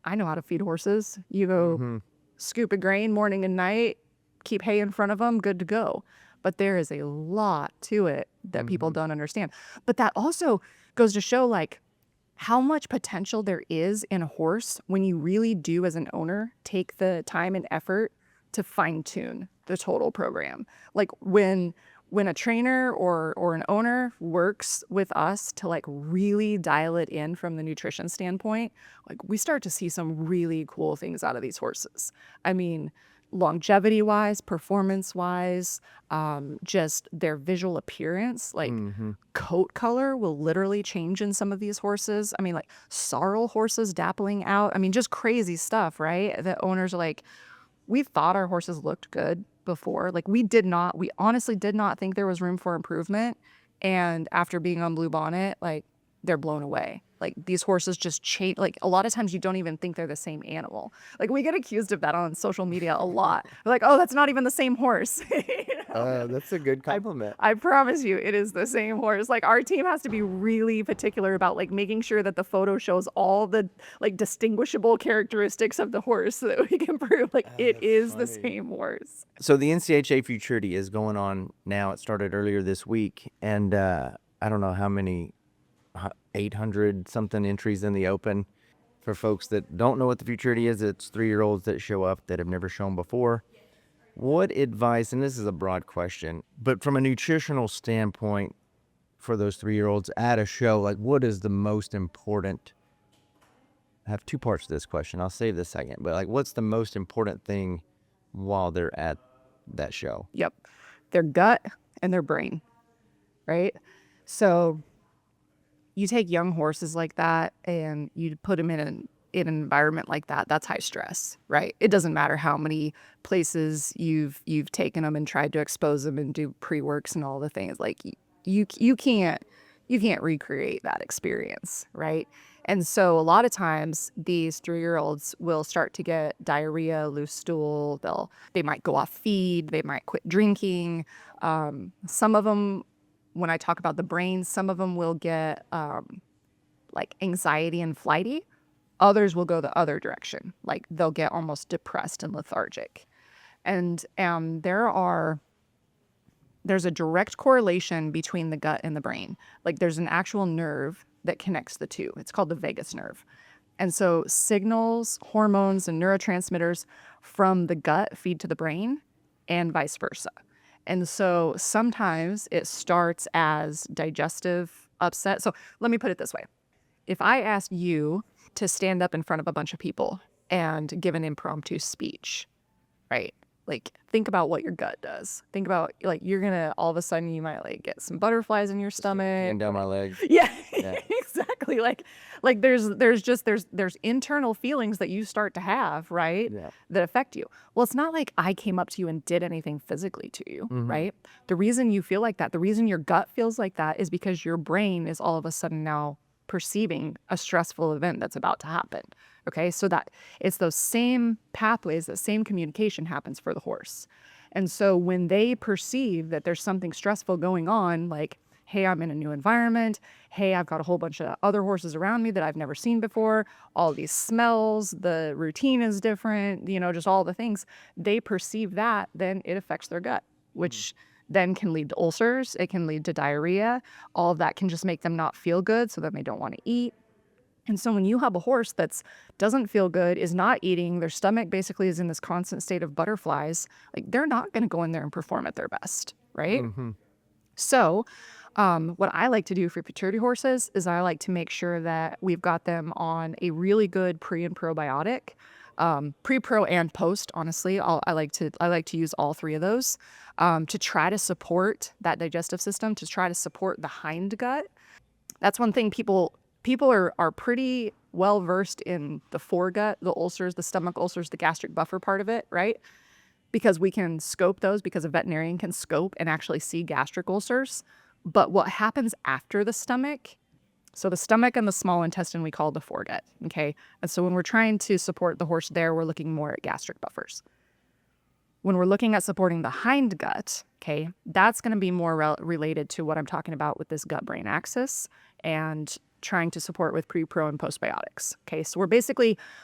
I know how to feed horses. You go scoop a grain morning and night, keep hay in front of them, good to go. But there is a lot to it that people don't understand. But that also goes to show like how much potential there is in a horse when you really do, as an owner, take the time and effort to fine tune the total program. Like when a trainer or an owner works with us to like really dial it in from the nutrition standpoint, like we start to see some really cool things out of these horses. I mean, longevity wise, performance wise, just their visual appearance, like coat color will literally change in some of these horses. I mean, like sorrel horses dappling out. I mean, just crazy stuff, right? The owners are like, we thought our horses looked good before. Like we honestly did not think there was room for improvement. And after being on Bluebonnet, like they're blown away. Like these horses just change. Like a lot of times you don't even think they're the same animal. Like we get accused of that on social media a lot. We're like, oh, that's not even the same horse. That's a good compliment. I promise you it is the same horse. Like our team has to be really particular about like making sure that the photo shows all the like distinguishable characteristics of the horse so that we can prove like it is funny. The same horse. So the NCHA Futurity is going on now. It started earlier this week, and I don't know how many 800 something entries in the open. For folks that don't know what the Futurity is, it's 3-year-olds that show up that have never shown before. What advice, and this is a broad question, but from a nutritional standpoint for those 3-year-olds at a show, like what is the most important? I have 2 parts to this question. I'll save this second, but like what's the most important thing while they're at that show? Yep. Their gut and their brain, right? So you take young horses like that and you put them in an environment like that, that's high stress, right? It doesn't matter how many places you've taken them and tried to expose them and do pre-works and all the things. Like you can't recreate that experience, right? And so a lot of times these 3-year-olds will start to get diarrhea, loose stool. They might go off feed. They might quit drinking. Some of them, when I talk about the brain, some of them will get like anxiety and flighty. Others will go the other direction. Like they'll get almost depressed and lethargic. And there's a direct correlation between the gut and the brain. Like there's an actual nerve that connects the two. It's called the vagus nerve. And so signals, hormones, and neurotransmitters from the gut feed to the brain and vice versa. And so sometimes it starts as digestive upset. So let me put it this way. If I ask you to stand up in front of a bunch of people and give an impromptu speech, right? Like think about what your gut does. Think about like you're gonna all of a sudden you might like get some butterflies in your stomach. And down my legs. Yeah, exactly. exactly. Like there's internal feelings that you start to have, right? Yeah. That affect you. Well, it's not like I came up to you and did anything physically to you, right? The reason you feel like that, the reason your gut feels like that is because your brain is all of a sudden now perceiving a stressful event that's about to happen. Okay, so that it's those same pathways, that same communication happens for the horse. And so when they perceive that there's something stressful going on, like, hey, I'm in a new environment, hey, I've got a whole bunch of other horses around me that I've never seen before, all these smells, the routine is different, just all the things, they perceive that, then it affects their gut, which then can lead to ulcers, it can lead to diarrhea, all of that can just make them not feel good, so then they don't want to eat. And so when you have a horse that doesn't feel good, is not eating, their stomach basically is in this constant state of butterflies, like they're not going to go in there and perform at their best, right? So what I like to do for futurity horses is I like to make sure that we've got them on a really good pre and probiotic, pre, pro, and post. Honestly, I like to use all three of those to try to support that digestive system, to try to support the hind gut. That's one thing people are pretty well versed in the foregut, the ulcers, the stomach ulcers, the gastric buffer part of it, right? Because we can scope those, because a veterinarian can scope and actually see gastric ulcers. But what happens after the stomach, so the stomach and the small intestine we call the foregut, okay? And so when we're trying to support the horse there, we're looking more at gastric buffers. When we're looking at supporting the hind gut, okay, that's going to be more related to what I'm talking about with this gut-brain axis and trying to support with pre, pro, and postbiotics. Okay, so what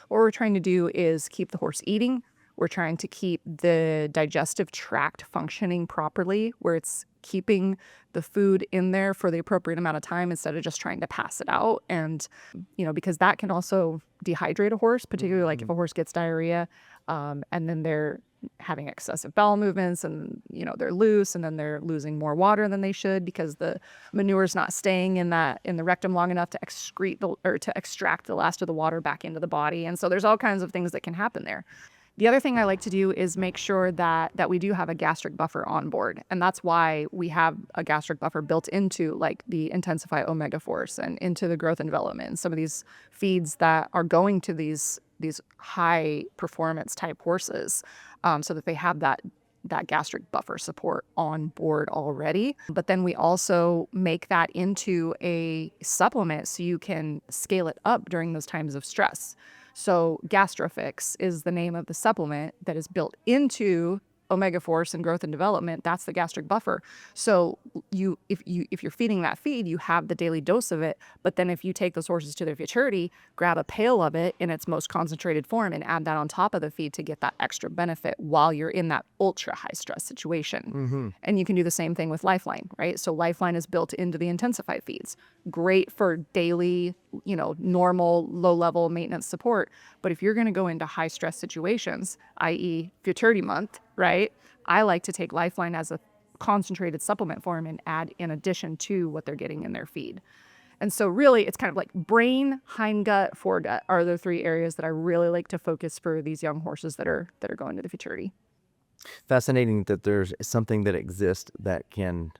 we're trying to do is keep the horse eating. We're trying to keep the digestive tract functioning properly, where it's keeping the food in there for the appropriate amount of time instead of just trying to pass it out. And, because that can also dehydrate a horse, particularly like if a horse gets diarrhea, and then they're having excessive bowel movements and, they're loose, and then they're losing more water than they should because the manure is not staying in the rectum long enough to extract the last of the water back into the body. And so there's all kinds of things that can happen there. The other thing I like to do is make sure that we do have a gastric buffer on board. And that's why we have a gastric buffer built into like the Intensify Omega Force and into the growth and development and some of these feeds that are going to these high performance type horses, so that they have that gastric buffer support on board already. But then we also make that into a supplement so you can scale it up during those times of stress. So Gastrofix is the name of the supplement that is built into Omega Force and growth and development. That's the gastric buffer. So if you're feeding that feed, you have the daily dose of it. But then if you take those horses to their futurity, grab a pail of it in its most concentrated form and add that on top of the feed to get that extra benefit while you're in that ultra high stress situation. And you can do the same thing with Lifeline, right? So Lifeline is built into the intensified feeds. Great for daily, normal low level maintenance support. But if you're going to go into high stress situations, i.e. futurity month, right? I like to take Lifeline as a concentrated supplement form and add in addition to what they're getting in their feed. And so really it's kind of like brain, hindgut, foregut are the three areas that I really like to focus for these young horses that are going to the futurity. Fascinating that there's something that exists that can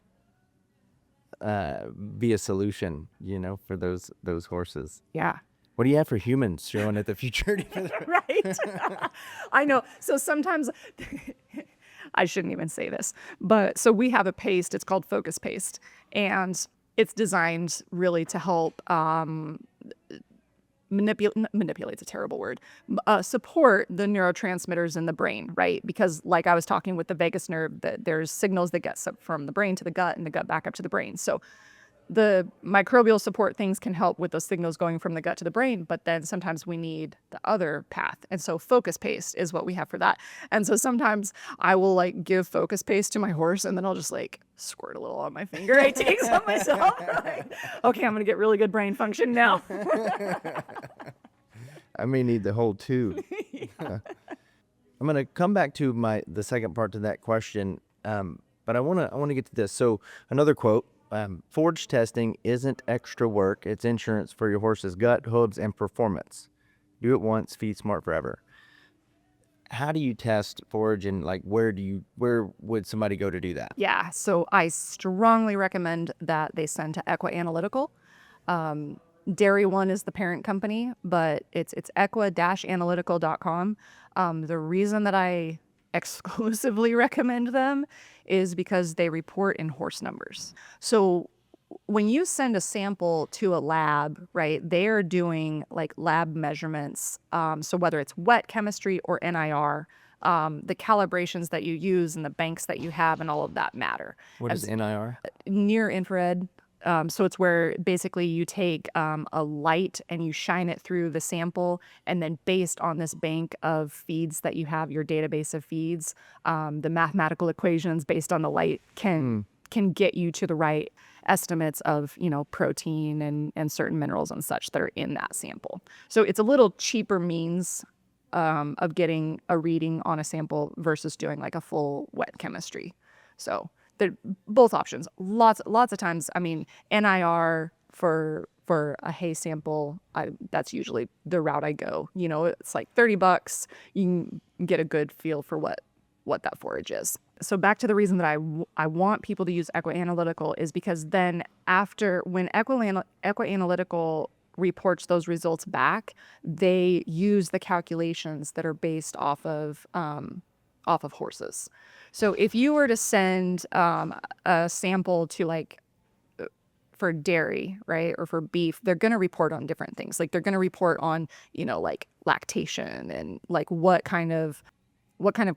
be a solution, for those horses. Yeah. What do you have for humans showing at the futurity? Right. I know. So sometimes I shouldn't even say this, but so we have a paste, it's called Focus Paste, and it's designed really to help manipulate's a terrible word, support the neurotransmitters in the brain, right? Because like I was talking with the vagus nerve, that there's signals that get from the brain to the gut and the gut back up to the brain. So the microbial support things can help with those signals going from the gut to the brain, but then sometimes we need the other path. And so Focus Paste is what we have for that. And so sometimes I will like give Focus Paste to my horse and then I'll just like squirt a little on my finger. I take some myself. Like, okay, I'm going to get really good brain function now. I may need the whole tube. Yeah. I'm going to come back to the second part to that question, but I want to get to this. So another quote. Forage testing isn't extra work. It's insurance for your horse's gut, hooves, and performance. Do it once, feed smart forever. How do you test forage, and like where would somebody go to do that? Yeah, so I strongly recommend that they send to Equine Analytical. Dairy One is the parent company, but it's equa-analytical.com. The reason that I exclusively recommend them is because they report in horse numbers. So when you send a sample to a lab, right, they are doing like lab measurements. So whether it's wet chemistry or NIR, the calibrations that you use and the banks that you have and all of that matter. What is NIR? Near infrared. So it's where basically you take a light and you shine it through the sample, and then based on this bank of feeds that you have, your database of feeds, the mathematical equations based on the light can get you to the right estimates of, protein and certain minerals and such that are in that sample. So it's a little cheaper means of getting a reading on a sample versus doing like a full wet chemistry. So they're both options. Lots of times, I mean, NIR for a hay sample, that's usually the route I go. It's like $30. You can get a good feel for what that forage is. So back to the reason that I want people to use Equa Analytical is because then when Equa Analytical reports those results back, they use the calculations that are based off of horses. So if you were to send a sample to for dairy, right, or for beef, they're going to report on different things. Like they're going to report on, like lactation and like what kind of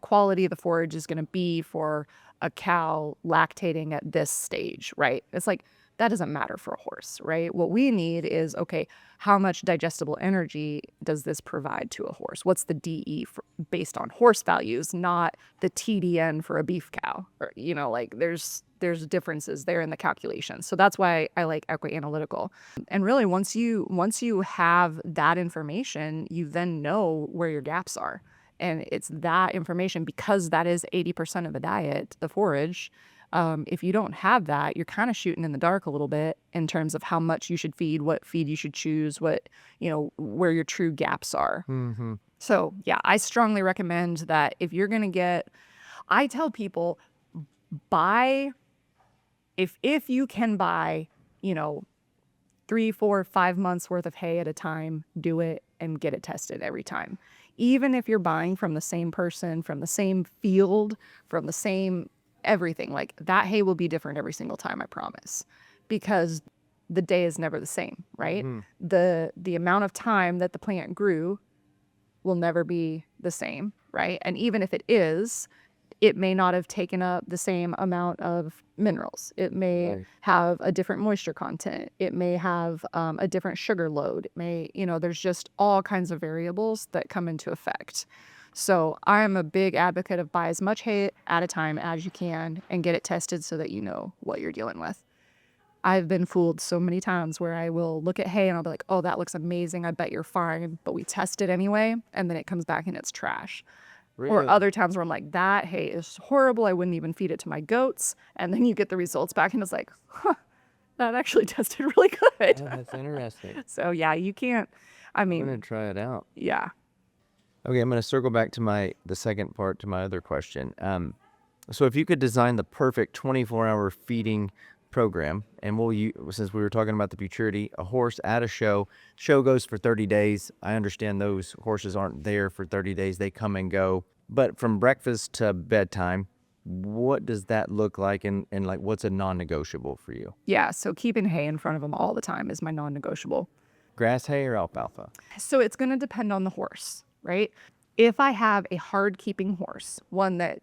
quality the forage is going to be for a cow lactating at this stage, right? It's like that doesn't matter for a horse, right? What we need is, okay, how much digestible energy does this provide to a horse? What's the DE based on horse values, not the TDN for a beef cow? Or, there's differences there in the calculation. So that's why I like Equa Analytical. And really, once you have that information, you then know where your gaps are. And it's that information, because that is 80% of a diet, the forage. If you don't have that, you're kind of shooting in the dark a little bit in terms of how much you should feed, what feed you should choose, where your true gaps are. Mm-hmm. So yeah, I strongly recommend that if you're going to I tell people, if you can buy, 3, 4, 5 months worth of hay at a time, do it and get it tested every time. Even if you're buying from the same person, from the same field, from the same everything, like that hay will be different every single time, I promise, because the day is never the same, right? Mm-hmm. The amount of time that the plant grew will never be the same, right? And even if it is, it may not have taken up the same amount of minerals. It may have a different moisture content. It may have a different sugar load. It may, there's just all kinds of variables that come into effect. So I'm a big advocate of buy as much hay at a time as you can and get it tested so that you know what you're dealing with. I've been fooled so many times where I will look at hay and I'll be like, oh, that looks amazing. I bet you're fine. But we test it anyway. And then it comes back and it's trash. Really? Or other times where I'm like, that hay is horrible. I wouldn't even feed it to my goats. And then you get the results back and it's like, that actually tested really good. Oh, that's interesting. So yeah, you can't, I'm going to try it out. Yeah. Okay, I'm going to circle back to the second part to my other question. So if you could design the perfect 24-hour feeding program, and since we were talking about the futurity, a horse at a show goes for 30 days. I understand those horses aren't there for 30 days. They come and go. But from breakfast to bedtime, what does that look like, and like what's a non-negotiable for you? Yeah, so keeping hay in front of them all the time is my non-negotiable. Grass hay or alfalfa? So it's going to depend on the horse, right? If I have a hard keeping horse, one that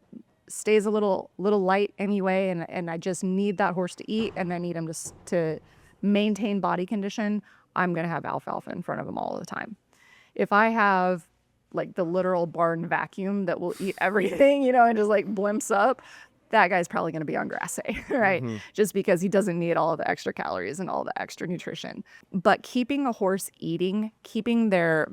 stays a little light anyway, and I just need that horse to eat and I need him to maintain body condition, I'm going to have alfalfa in front of him all the time. If I have like the literal barn vacuum that will eat everything, and just like blimps up, that guy's probably going to be on grass hay, right? Mm-hmm. Just because he doesn't need all of the extra calories and all the extra nutrition. But keeping a horse eating, keeping their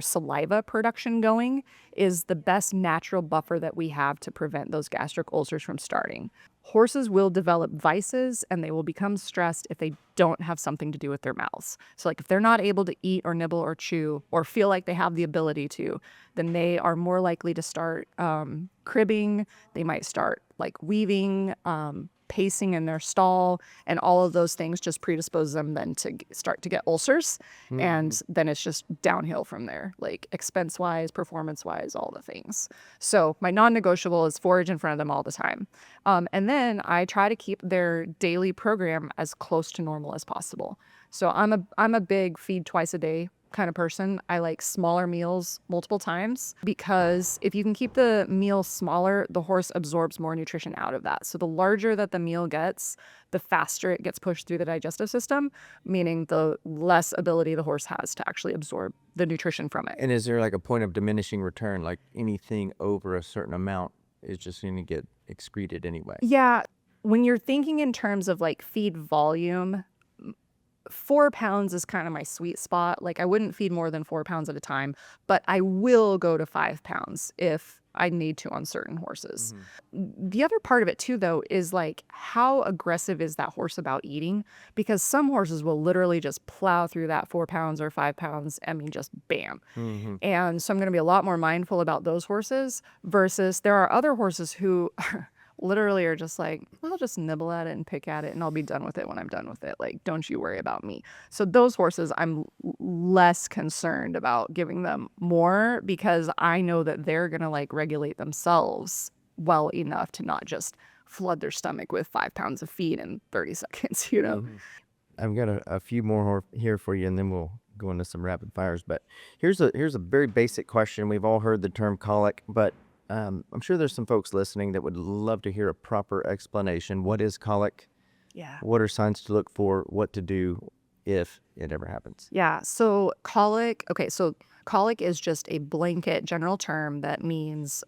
saliva production going is the best natural buffer that we have to prevent those gastric ulcers from starting. Horses will develop vices and they will become stressed if they don't have something to do with their mouths. So like if they're not able to eat or nibble or chew or feel like they have the ability to, then they are more likely to start cribbing. They might start like weaving, pacing in their stall, and all of those things just predispose them then to start to get ulcers. And then it's just downhill from there, like expense-wise, performance-wise, all the things. So my non-negotiable is forage in front of them all the time. And then I try to keep their daily program as close to normal as possible. So I'm a big feed twice a day kind of person. I like smaller meals multiple times, because if you can keep the meal smaller, the horse absorbs more nutrition out of that. So the larger that the meal gets, the faster it gets pushed through the digestive system, meaning the less ability the horse has to actually absorb the nutrition from it. And is there like a point of diminishing return, like anything over a certain amount is just going to get excreted anyway? Yeah. When you're thinking in terms of like feed volume, 4 pounds is kind of my sweet spot. Like I wouldn't feed more than 4 pounds at a time, but I will go to 5 pounds if I need to on certain horses. The other part of it too, though, is like how aggressive is that horse about eating? Because some horses will literally just plow through that 4 pounds or 5 pounds. I mean, just bam. And so I'm going to be a lot more mindful about those horses versus there are other horses who literally are just like, I'll just nibble at it and pick at it and I'll be done with it when I'm done with it. Like, don't you worry about me. So those horses, I'm less concerned about giving them more, because I know that they're going to like regulate themselves well enough to not just flood their stomach with 5 pounds of feed in 30 seconds, you know? I've got a few more here for you, and then we'll go into some rapid fires. But here's a very basic question. We've all heard the term colic, but I'm sure there's some folks listening that would love to hear a proper explanation. What is colic? Yeah. What are signs to look for? What to do if it ever happens? Yeah. So colic is just a blanket general term that means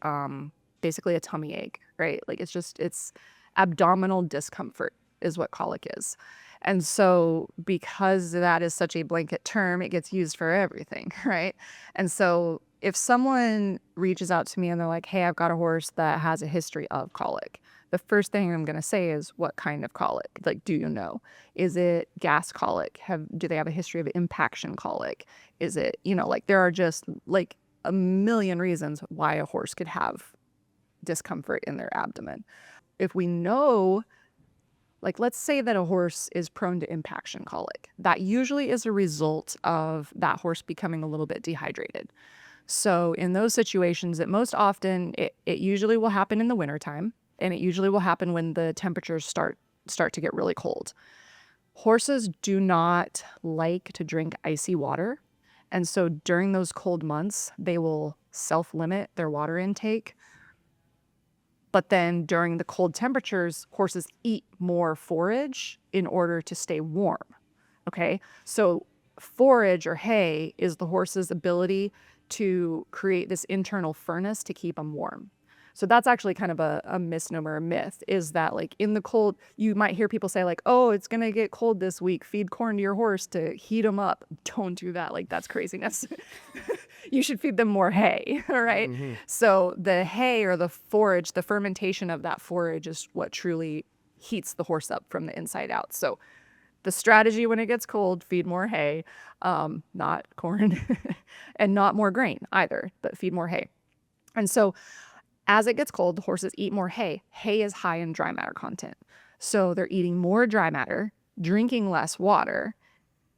basically a tummy ache, right? Like it's abdominal discomfort is what colic is. And so because that is such a blanket term, it gets used for everything, right? And so if someone reaches out to me and they're like, hey, I've got a horse that has a history of colic, the first thing I'm going to say is, what kind of colic? Like, do you know? Is it gas colic? Do they have a history of impaction colic? Is it, like there are just like a million reasons why a horse could have discomfort in their abdomen. If we know, like, let's say that a horse is prone to impaction colic, that usually is a result of that horse becoming a little bit dehydrated. So in those situations, it most often, it usually will happen in the wintertime, and it usually will happen when the temperatures start to get really cold. Horses do not like to drink icy water. And so during those cold months, they will self-limit their water intake. But then during the cold temperatures, horses eat more forage in order to stay warm. Okay? So forage or hay is the horse's ability to create this internal furnace to keep them warm. So that's actually kind of a misnomer, a myth, is that like in the cold, you might hear people say like, oh, it's going to get cold this week. Feed corn to your horse to heat them up. Don't do that. Like, that's craziness. You should feed them more hay. All right. So the hay or the forage, the fermentation of that forage is what truly heats the horse up from the inside out. So the strategy when it gets cold, feed more hay, not corn, and not more grain either, but feed more hay. And so as it gets cold, the horses eat more hay. Hay is high in dry matter content. So they're eating more dry matter, drinking less water.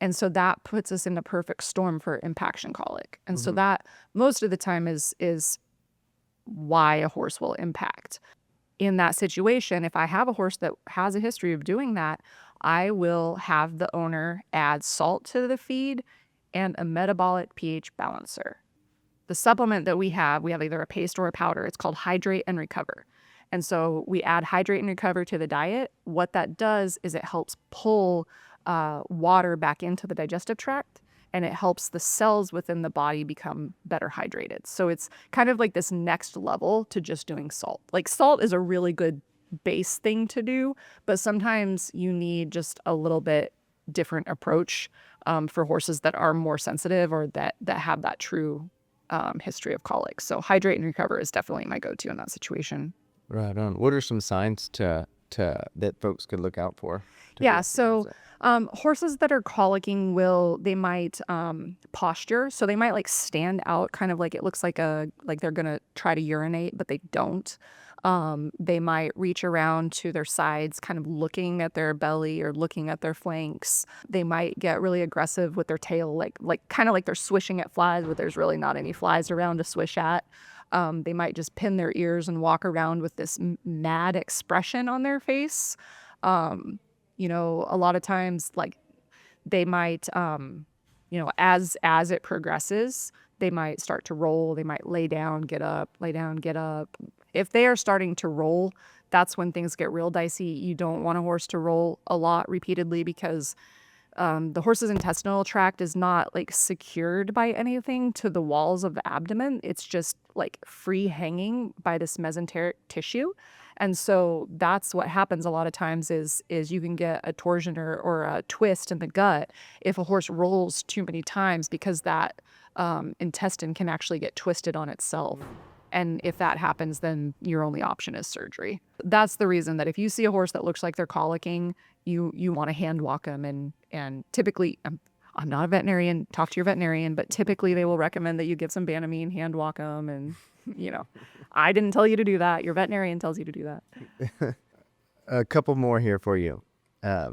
And so that puts us in a perfect storm for impaction colic. And so that most of the time is why a horse will impact. In that situation, if I have a horse that has a history of doing that, I will have the owner add salt to the feed and a metabolic pH balancer. The supplement that we have either a paste or a powder. It's called Hydrate and Recover. And so we add Hydrate and Recover to the diet. What that does is it helps pull water back into the digestive tract, and it helps the cells within the body become better hydrated. So it's kind of like this next level to just doing salt. Like, salt is a really good base thing to do, but sometimes you need just a little bit different approach for horses that are more sensitive or that have that true history of colic. So Hydrate and Recover is definitely my go-to in that situation. Right on. What are some signs to that folks could look out for? Yeah, so horses that are colicking they might posture. So they might like stand out, kind of like it looks like they're gonna try to urinate, but they don't. They might reach around to their sides, kind of looking at their belly or looking at their flanks. They might get really aggressive with their tail, like kind of like they're swishing at flies, but there's really not any flies around to swish at. They might just pin their ears and walk around with this mad expression on their face. A lot of times, like they might, as it progresses, they might start to roll. They might lay down, get up, lay down, get up. If they are starting to roll, that's when things get real dicey. You don't want a horse to roll a lot repeatedly because the horse's intestinal tract is not like secured by anything to the walls of the abdomen. It's just like free hanging by this mesenteric tissue. And so that's what happens a lot of times is you can get a torsion or a twist in the gut if a horse rolls too many times because that intestine can actually get twisted on itself. And if that happens, then your only option is surgery. That's the reason that if you see a horse that looks like they're colicking, you want to hand walk them. And typically, I'm not a veterinarian, talk to your veterinarian, but typically they will recommend that you give some Banamine, hand walk them. And, I didn't tell you to do that. Your veterinarian tells you to do that. A couple more here for you.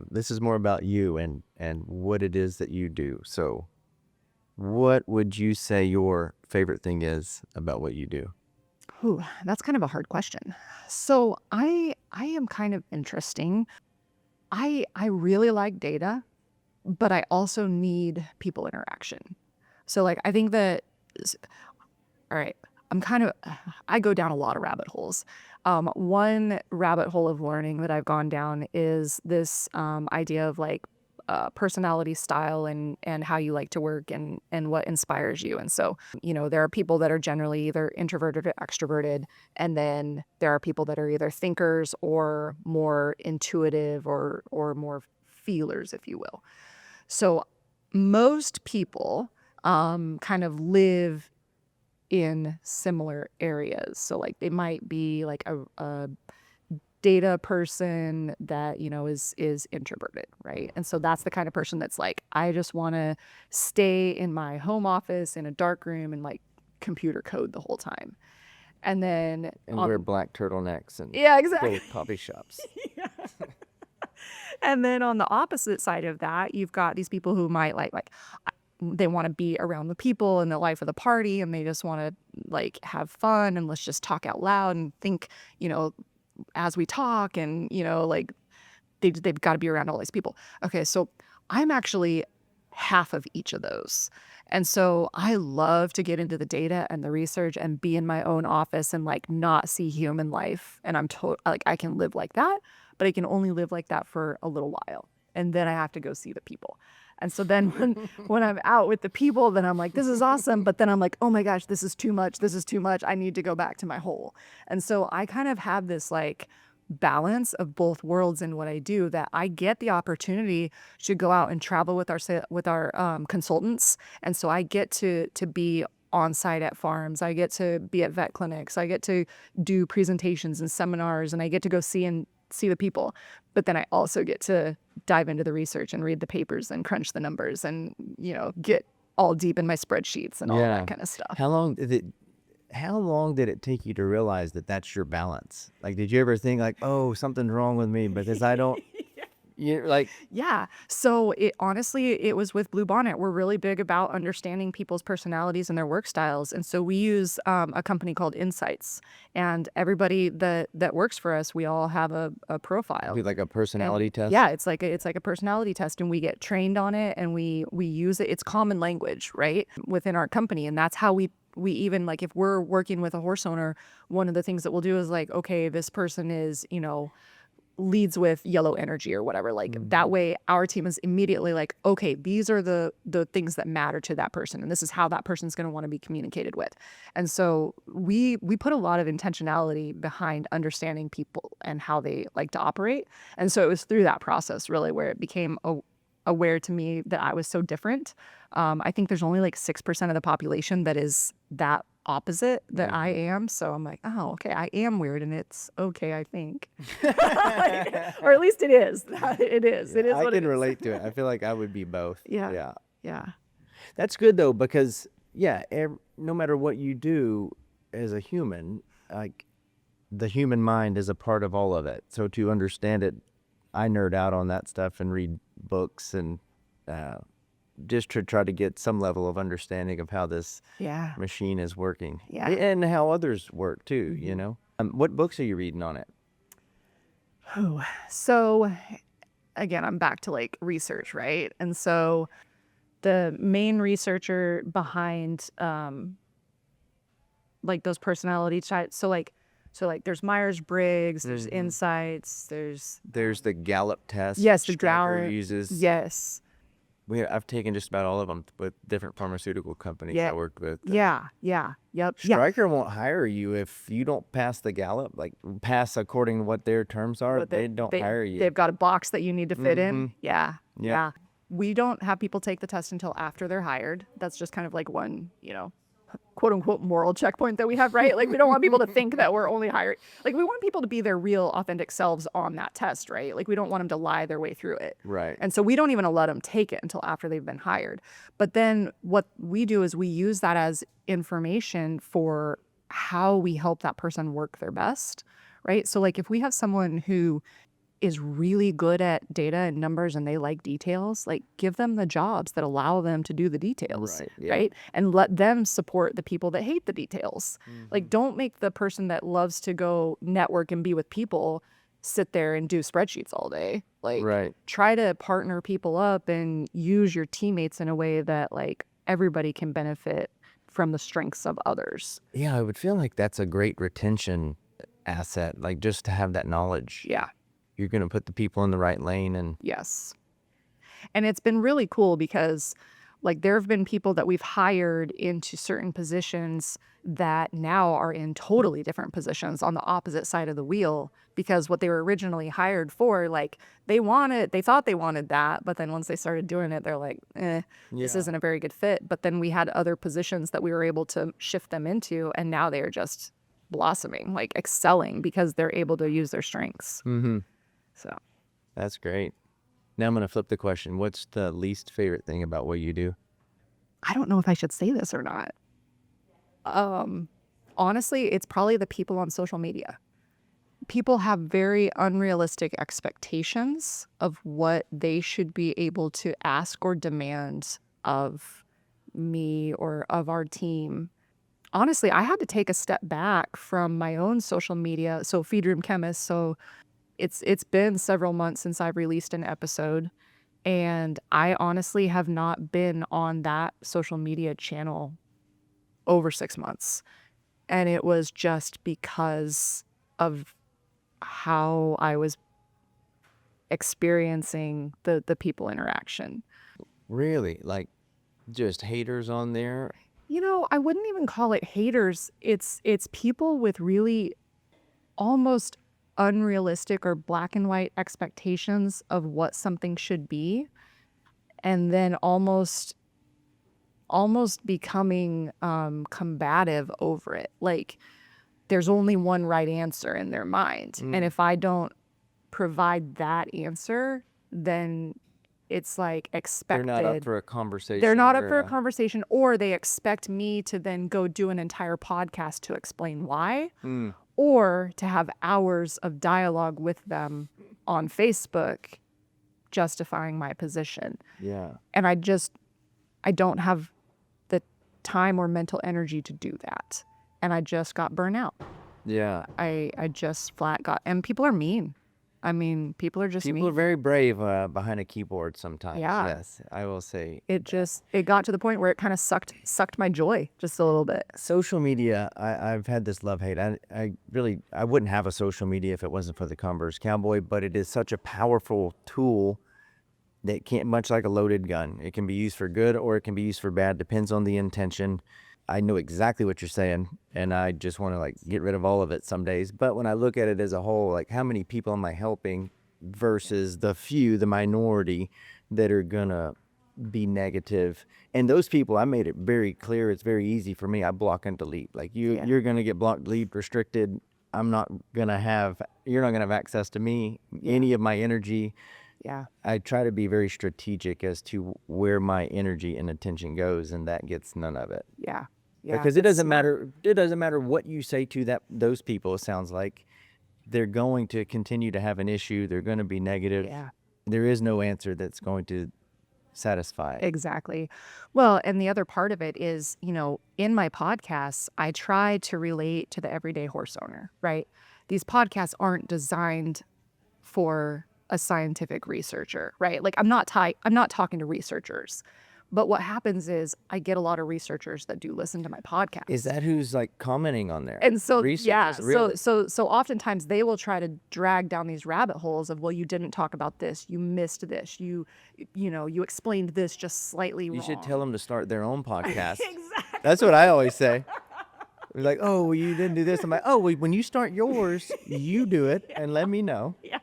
This is more about you and what it is that you do. So what would you say your favorite thing is about what you do? Ooh, that's kind of a hard question. So I am kind of interesting. I really like data, but I also need people interaction. So like, I think that, all right, I go down a lot of rabbit holes. One rabbit hole of learning that I've gone down is this idea of like personality style and how you like to work and what inspires you. And so, there are people that are generally either introverted or extroverted. And then there are people that are either thinkers or more intuitive or more feelers, if you will. So most people kind of live in similar areas. So like they might be like a data person that, is introverted, right? And so that's the kind of person that's like, I just want to stay in my home office in a dark room and like computer code the whole time. And then wear black turtlenecks and yeah, exactly. go to coffee shops. Yeah. And then on the opposite side of that, you've got these people who might like they want to be around the people and the life of the party, and they just want to like have fun and let's just talk out loud and think, as we talk, and like they've got to be around all these people. Okay, so I'm actually half of each of those. And so I love to get into the data and the research and be in my own office and like not see human life. And I can live like that, but I can only live like that for a little while. And then I have to go see the people. And so then when I'm out with the people, then I'm like, this is awesome. But then I'm like, oh my gosh, this is too much. This is too much. I need to go back to my hole. And so I kind of have this like balance of both worlds in what I do, that I get the opportunity to go out and travel with our consultants. And so I get to be on site at farms. I get to be at vet clinics. I get to do presentations and seminars, and I get to go see the people. But then I also get to dive into the research and read the papers and crunch the numbers and, get all deep in my spreadsheets and all that kind of stuff. How long did it take you to realize that that's your balance? Like, did you ever think like, oh, something's wrong with me because I don't, Yeah. So it was with Bluebonnet. We're really big about understanding people's personalities and their work styles. And so we use a company called Insights, and everybody that works for us, we all have a profile. like a personality test? Yeah, it's like a personality test, and we get trained on it, and we use it. It's common language, right, within our company. And that's how we even, like, if we're working with a horse owner, one of the things that we'll do is like, okay, this person is, leads with yellow energy or whatever, like that way our team is immediately like, okay, these are the things that matter to that person, and this is how that person's going to want to be communicated with. And so we put a lot of intentionality behind understanding people and how they like to operate. And so it was through that process really where it became aware to me that I was so different. I think there's only like 6% of the population that is that opposite that I am. So I'm like, oh, okay, I am weird, and it's okay, I think. Or at least it is. It is. It is I what it can is. relate to it. I feel like I would be both. Yeah. That's good though, because no matter what you do as a human, like the human mind is a part of all of it. So to understand it, I nerd out on that stuff and read books and just to try to get some level of understanding of how this Yeah. machine is working. Yeah. And how others work too, you know? What books are you reading on it? Oh, so again, I'm back to like research, right? And so the main researcher behind like those personality types. So like there's Myers-Briggs, there's Insights, there's There's the Gallup test. yes, the Stryker Gower uses. yes. I've taken just about all of them with different pharmaceutical companies Yeah. I worked with. Yeah, yep. Yeah. Stryker won't hire you if you don't pass the Gallup, like pass according to what their terms are. But They don't hire you. They've got a box that you need to fit in. Yeah. Yeah. Yeah. We don't have people take the test until after they're hired. That's just kind of like one, quote unquote moral checkpoint that we have, right? Like we don't want people to think that we're only hired. Like we want people to be their real authentic selves on that test, right? Like we don't want them to lie their way through it. Right. And so we don't even let them take it until after they've been hired. But then what we do is we use that as information for how we help that person work their best, right? So like if we have someone who is really good at data and numbers and they like details, like give them the jobs that allow them to do the details, Right, yeah. right? And let them support the people that hate the details. Like don't make the person that loves to go network and be with people sit there and do spreadsheets all day. Like Right. try to partner people up and use your teammates in a way that like everybody can benefit from the strengths of others. Yeah, I would feel like that's a great retention asset, like just to have that knowledge. Yeah. You're going to put the people in the right lane and Yes. And it's been really cool because like there have been people that we've hired into certain positions that now are in totally different positions on the opposite side of the wheel because what they were originally hired for, like they thought they wanted that, but then once they started doing it, they're like, this Yeah. isn't a very good fit. But then we had other positions that we were able to shift them into and now they are just blossoming, like excelling because they're able to use their strengths. So that's great. Now I'm going to flip the question. What's the least favorite thing about what you do? I don't know if I should say this or not. Honestly, it's probably the people on social media. People have very unrealistic expectations of what they should be able to ask or demand of me or of our team. Honestly, I had to take a step back from my own social media. So Feed Room Chemist. So it's been several months since I've released an episode. And I honestly have not been on that social media channel over 6 months. And it was just because of how I was experiencing the people interaction. Really? Like just haters on there? I wouldn't even call it haters. It's people with really almost unrealistic or black and white expectations of what something should be. And then almost becoming combative over it. Like there's only one right answer in their mind. And if I don't provide that answer, then it's like expected. They're not up for a conversation. They're not up for a conversation, or they expect me to then go do an entire podcast to explain why, or to have hours of dialogue with them on Facebook justifying my position. Yeah. And I don't have the time or mental energy to do that. And I just got burnt out. Yeah. I just flat got, and people are mean. I mean, people are just People mean. are very brave behind a keyboard sometimes. Yeah. Yes, I will say. It got to the point where it kind of sucked my joy just a little bit. Social media, I've had this love-hate. I wouldn't have a social media if it wasn't for the Converse Cowboy, but it is such a powerful tool that can't, much like a loaded gun. It can be used for good or it can be used for bad, depends on the intention. I know exactly what you're saying, and I just want to like get rid of all of it some days. But when I look at it as a whole, like how many people am I helping versus the few, the minority that are gonna be negative. And those people, I made it very clear, it's very easy for me. I block and delete. Like you're gonna get blocked, delete, restricted. You're not gonna have access to me, any of my energy. Yeah. I try to be very strategic as to where my energy and attention goes, and that gets none of it. Yeah. Yeah, because it that's doesn't smart. matter. It doesn't matter what you say to those people. It sounds like they're going to continue to have an issue. They're going to be negative. Yeah. There is no answer that's going to satisfy. Exactly. Well, and the other part of it is, in my podcasts, I try to relate to the everyday horse owner, right? These podcasts aren't designed for a scientific researcher, right? Like I'm not talking to researchers. But what happens is I get a lot of researchers that do listen to my podcast. Is that who's like commenting on there? And so, yeah, Researchers, really? so oftentimes they will try to drag down these rabbit holes of, well, you didn't talk about this, you missed this, you explained this just slightly wrong. You should tell them to start their own podcast. Exactly. That's what I always say. We're like, oh, well, you didn't do this. I'm like, oh, well, when you start yours, you do it and let me know. Yeah.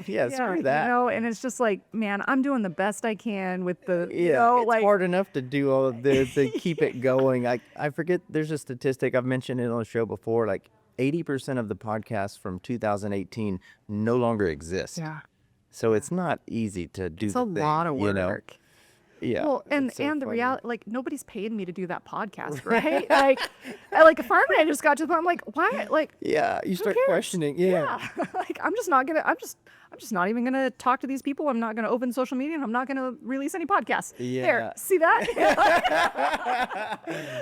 Yeah, screw that. And it's just like, man, I'm doing the best I can with the, Yeah, it's hard enough to do all of this, to keep it going. I forget, there's a statistic, I've mentioned it on the show before, like 80% of the podcasts from 2018 no longer exist. Yeah. So it's not easy to do It's the a thing, lot of work. Yeah. Well, and it's so the funny. reality, like nobody's paying me to do that podcast, right? like a farmer, I just got to the point. I'm like, why? Like, Yeah, you start cares? questioning. Yeah. like I'm just not even gonna talk to these people. I'm not gonna open social media, and I'm not gonna release any podcasts. Yeah. There, see that?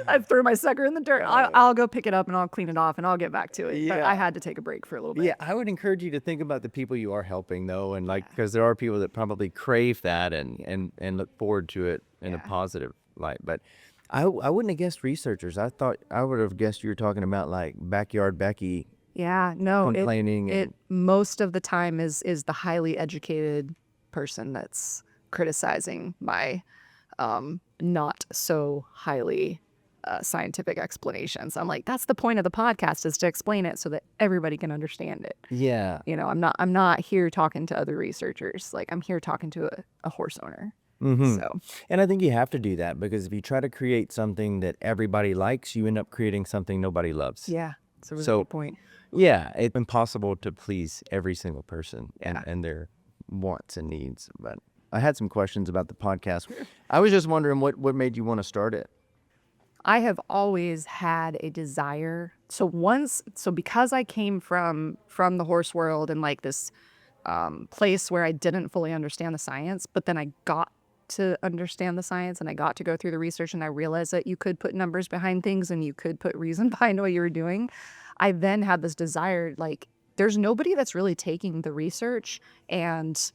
I threw my sucker in the dirt. I'll go pick it up and I'll clean it off and I'll get back to it. But Yeah. I had to take a break for a little bit. Yeah, I would encourage you to think about the people you are helping, though, and because there are people that probably crave that and look forward to it in a positive light. But I wouldn't have guessed researchers. I would have guessed you were talking about like backyard Becky. Yeah, no, Complaining it and- most of the time is the highly educated person that's criticizing my not so highly scientific explanations. I'm like, that's the point of the podcast, is to explain it so that everybody can understand it. Yeah. I'm not here talking to other researchers. Like I'm here talking to a horse owner. Mhm. So And I think you have to do that because if you try to create something that everybody likes, you end up creating something nobody loves. yeah, it's a really So- good point. Yeah, it's impossible to please every single person Yeah. and their wants and needs. But I had some questions about the podcast. I was just wondering what made you want to start it? I have always had a desire. So because I came from the horse world and like this place where I didn't fully understand the science, but then I got to understand the science and I got to go through the research and I realized that you could put numbers behind things and you could put reason behind what you were doing. I then had this desire, like there's nobody that's really taking the research and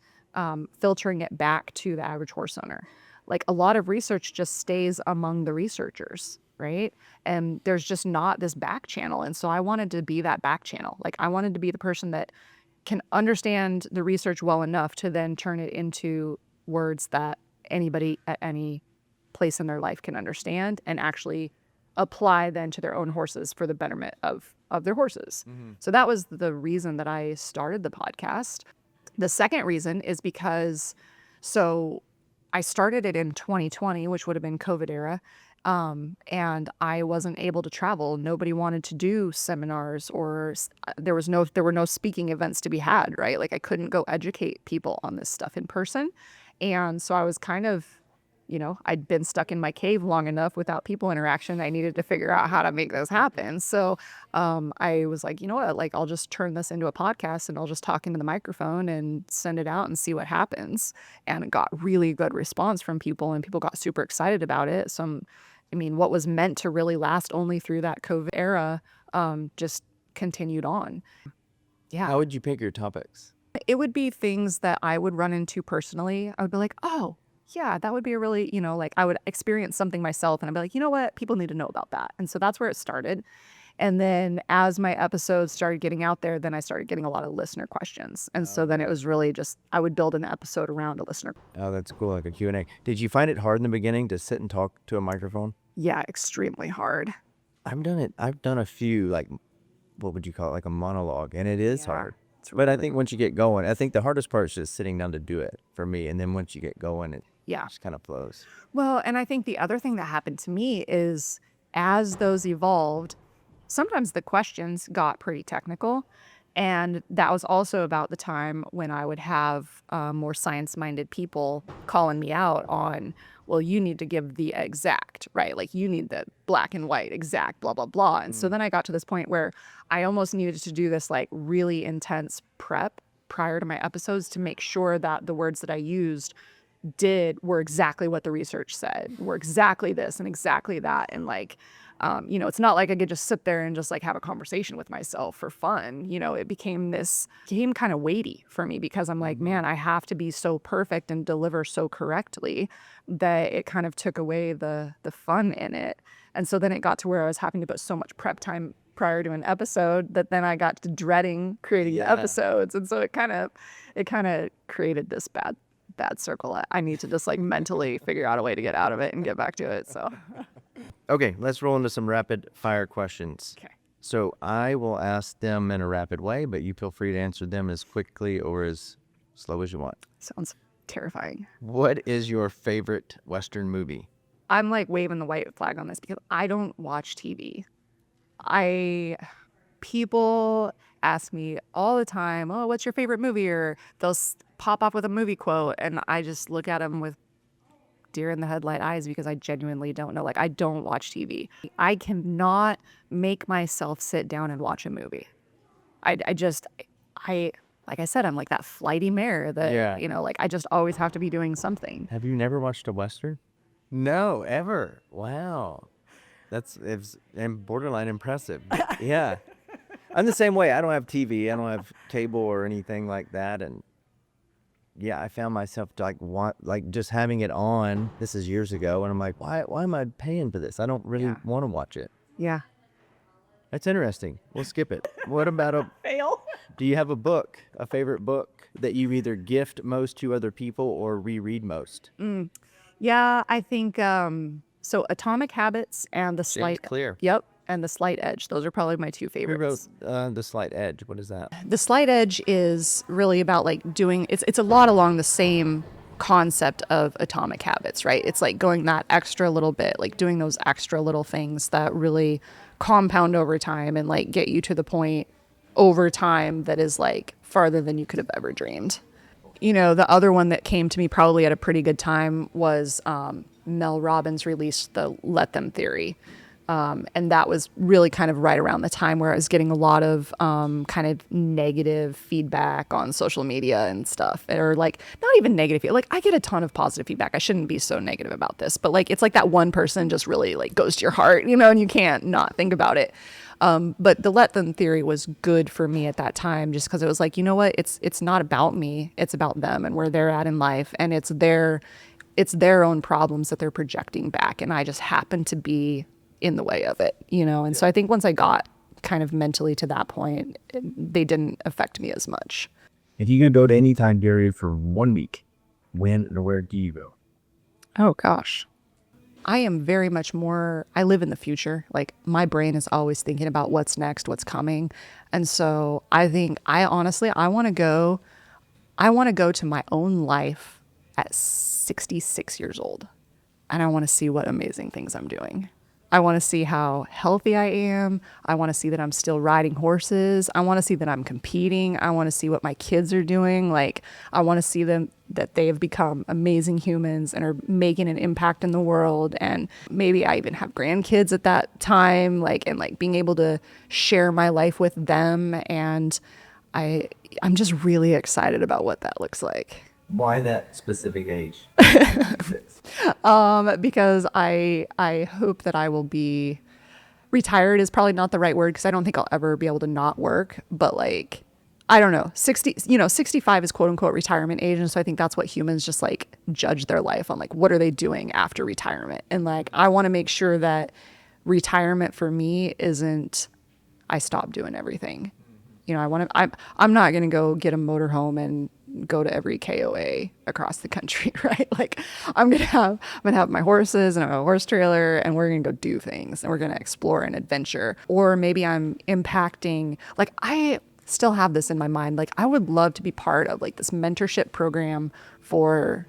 filtering it back to the average horse owner. Like a lot of research just stays among the researchers, right? And there's just not this back channel. And so I wanted to be that back channel. Like I wanted to be the person that can understand the research well enough to then turn it into words that anybody at any place in their life can understand and actually apply then to their own horses for the betterment of their horses. So that was the reason that I started the podcast. The second reason is because, so I started it in 2020, which would have been COVID era. And I wasn't able to travel. Nobody wanted to do seminars or there were no speaking events to be had, right? Like I couldn't go educate people on this stuff in person. And so I was kind of, I'd been stuck in my cave long enough without people interaction. I needed to figure out how to make this happen. So I was like, you know what, like I'll just turn this into a podcast and I'll just talk into the microphone and send it out and see what happens. And it got really good response from people and people got super excited about it. So what was meant to really last only through that COVID era just continued on. Yeah. How would you pick your topics? It would be things that I would run into personally. I would be like, oh, yeah, that would be a really, like I would experience something myself and I'd be like, you know what? People need to know about that. And so that's where it started. And then as my episodes started getting out there, then I started getting a lot of listener questions. And so then it was really just, I would build an episode around a listener. Oh, that's cool, like a Q&A. Did you find it hard in the beginning to sit and talk to a microphone? Yeah, extremely hard. I've done it. I've done a few, like, what would you call it? Like a monologue, and it is Yeah, hard. But I think once you get going, I think the hardest part is just sitting down to do it for me. And then once you get going, it Yeah. just kind of flows. Well, and I think the other thing that happened to me is as those evolved, sometimes the questions got pretty technical. And that was also about the time when I would have more science-minded people calling me out on, well, you need to give the exact, right? Like you need the black and white exact, blah, blah, blah. And so then I got to this point where I almost needed to do this like really intense prep prior to my episodes to make sure that the words that I used were exactly what the research said, were exactly this and exactly that. And like, it's not like I could just sit there and just like have a conversation with myself for fun. It became kind of weighty for me because I'm like, man, I have to be so perfect and deliver so correctly that it kind of took away the fun in it. And so then it got to where I was having to put so much prep time prior to an episode that then I got to dreading creating the episodes. And so it kind of created this bad circle. I need to just like mentally figure out a way to get out of it and get back to it. So Okay, let's roll into some rapid fire questions. Okay. So I will ask them in a rapid way, but you feel free to answer them as quickly or as slow as you want. Sounds terrifying. What is your favorite Western movie? I'm like waving the white flag on this because I don't watch TV. People ask me all the time, oh, what's your favorite movie? Or they'll pop off with a movie quote. And I just look at them with deer in the headlight eyes because I genuinely don't know. Like, I don't watch TV. I cannot make myself sit down and watch a movie. Like I said, I'm like that flighty mare that, like I just always have to be doing something. Have you never watched a Western? No, ever. Wow. It's borderline impressive. Yeah. I'm the same way. I don't have TV. I don't have cable or anything like that. And yeah, I found myself just having it on. This is years ago. And I'm like, why am I paying for this? I don't really want to watch it. Yeah. That's interesting. We'll skip it. What about Fail. Do you have a favorite book that you either gift most to other people or reread most? Yeah, I think so Atomic Habits and The Slight Clear. Yep, and The Slight Edge. Those are probably my two Who favorites. wrote The Slight Edge? What is that? The Slight Edge is really about like doing it's a lot along the same concept of Atomic Habits, right? It's like going that extra little bit, like doing those extra little things that really compound over time and like get you to the point over time that is like farther than you could have ever dreamed. The other one that came to me probably at a pretty good time was Mel Robbins released the Let Them Theory. And that was really kind of right around the time where I was getting a lot of kind of negative feedback on social media and stuff. Or like, not even negative. Like, I get a ton of positive feedback. I shouldn't be so negative about this. But like, it's like that one person just really like goes to your heart, and you can't not think about it. But the Let Them Theory was good for me at that time just because it was like, you know what? It's not about me. It's about them and where they're at in life. And it's their own problems that they're projecting back. And I just happen to be in the way of it, And so I think once I got kind of mentally to that point, they didn't affect me as much. If you could go to any time period for 1 week, when or where do you go? Oh, gosh. I am very much I live in the future. Like, my brain is always thinking about what's next, what's coming. And so I think I want to go to my own life at 66 years old. And I want to see what amazing things I'm doing. I want to see how healthy I am. I want to see that I'm still riding horses. I want to see that I'm competing. I want to see what my kids are doing. Like, I want to see them that they have become amazing humans and are making an impact in the world. And maybe I even have grandkids at that time, and being able to share my life with them. And I'm just really excited about what that looks like. Why that specific age? Because I hope that I will be retired is probably not the right word because I don't think I'll ever be able to not work. But like, I don't know, 65 is quote unquote retirement age. And so I think that's what humans just like judge their life on, like, what are they doing after retirement? And like, I want to make sure that retirement for me isn't, I stop doing everything. I'm not going to go get a motorhome and go to every KOA across the country, right? Like, I'm going to have my horses and a horse trailer, and we're going to go do things, and we're going to explore and adventure. Or maybe I'm impacting, like, I still have this in my mind. Like, I would love to be part of like this mentorship program for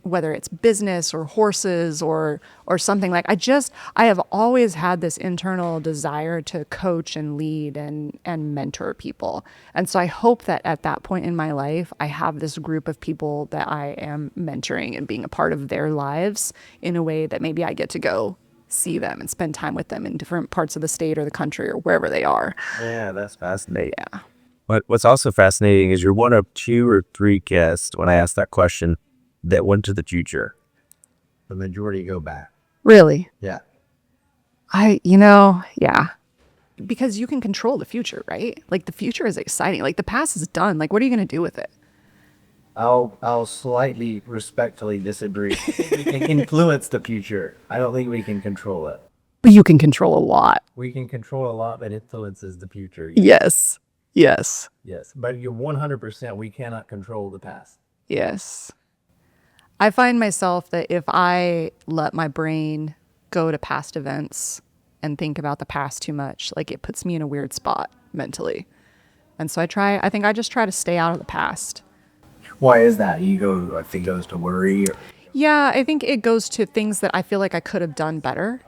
whether it's business or horses or something. Like I have always had this internal desire to coach and lead and mentor people. And so I hope that at that point in my life, I have this group of people that I am mentoring and being a part of their lives in a way that maybe I get to go see them and spend time with them in different parts of the state or the country or wherever they are. Yeah, that's fascinating. Yeah. What's also fascinating is you're one of 2 or 3 guests when I asked that question that went to the future. The majority go back. Really? Yeah. Yeah. Because you can control the future, right? Like the future is exciting. Like the past is done. Like what are you going to do with it? I'll slightly respectfully disagree. We can influence the future. I don't think we can control it. But you can control a lot. We can control a lot that influences the future. Yes. Yes. Yes. But you're 100%, we cannot control the past. Yes. I find myself that if I let my brain go to past events and think about the past too much, like it puts me in a weird spot mentally. And so I think I just try to stay out of the past. Why is that? I think it goes to worry. Yeah, I think it goes to things that I feel like I could have done better.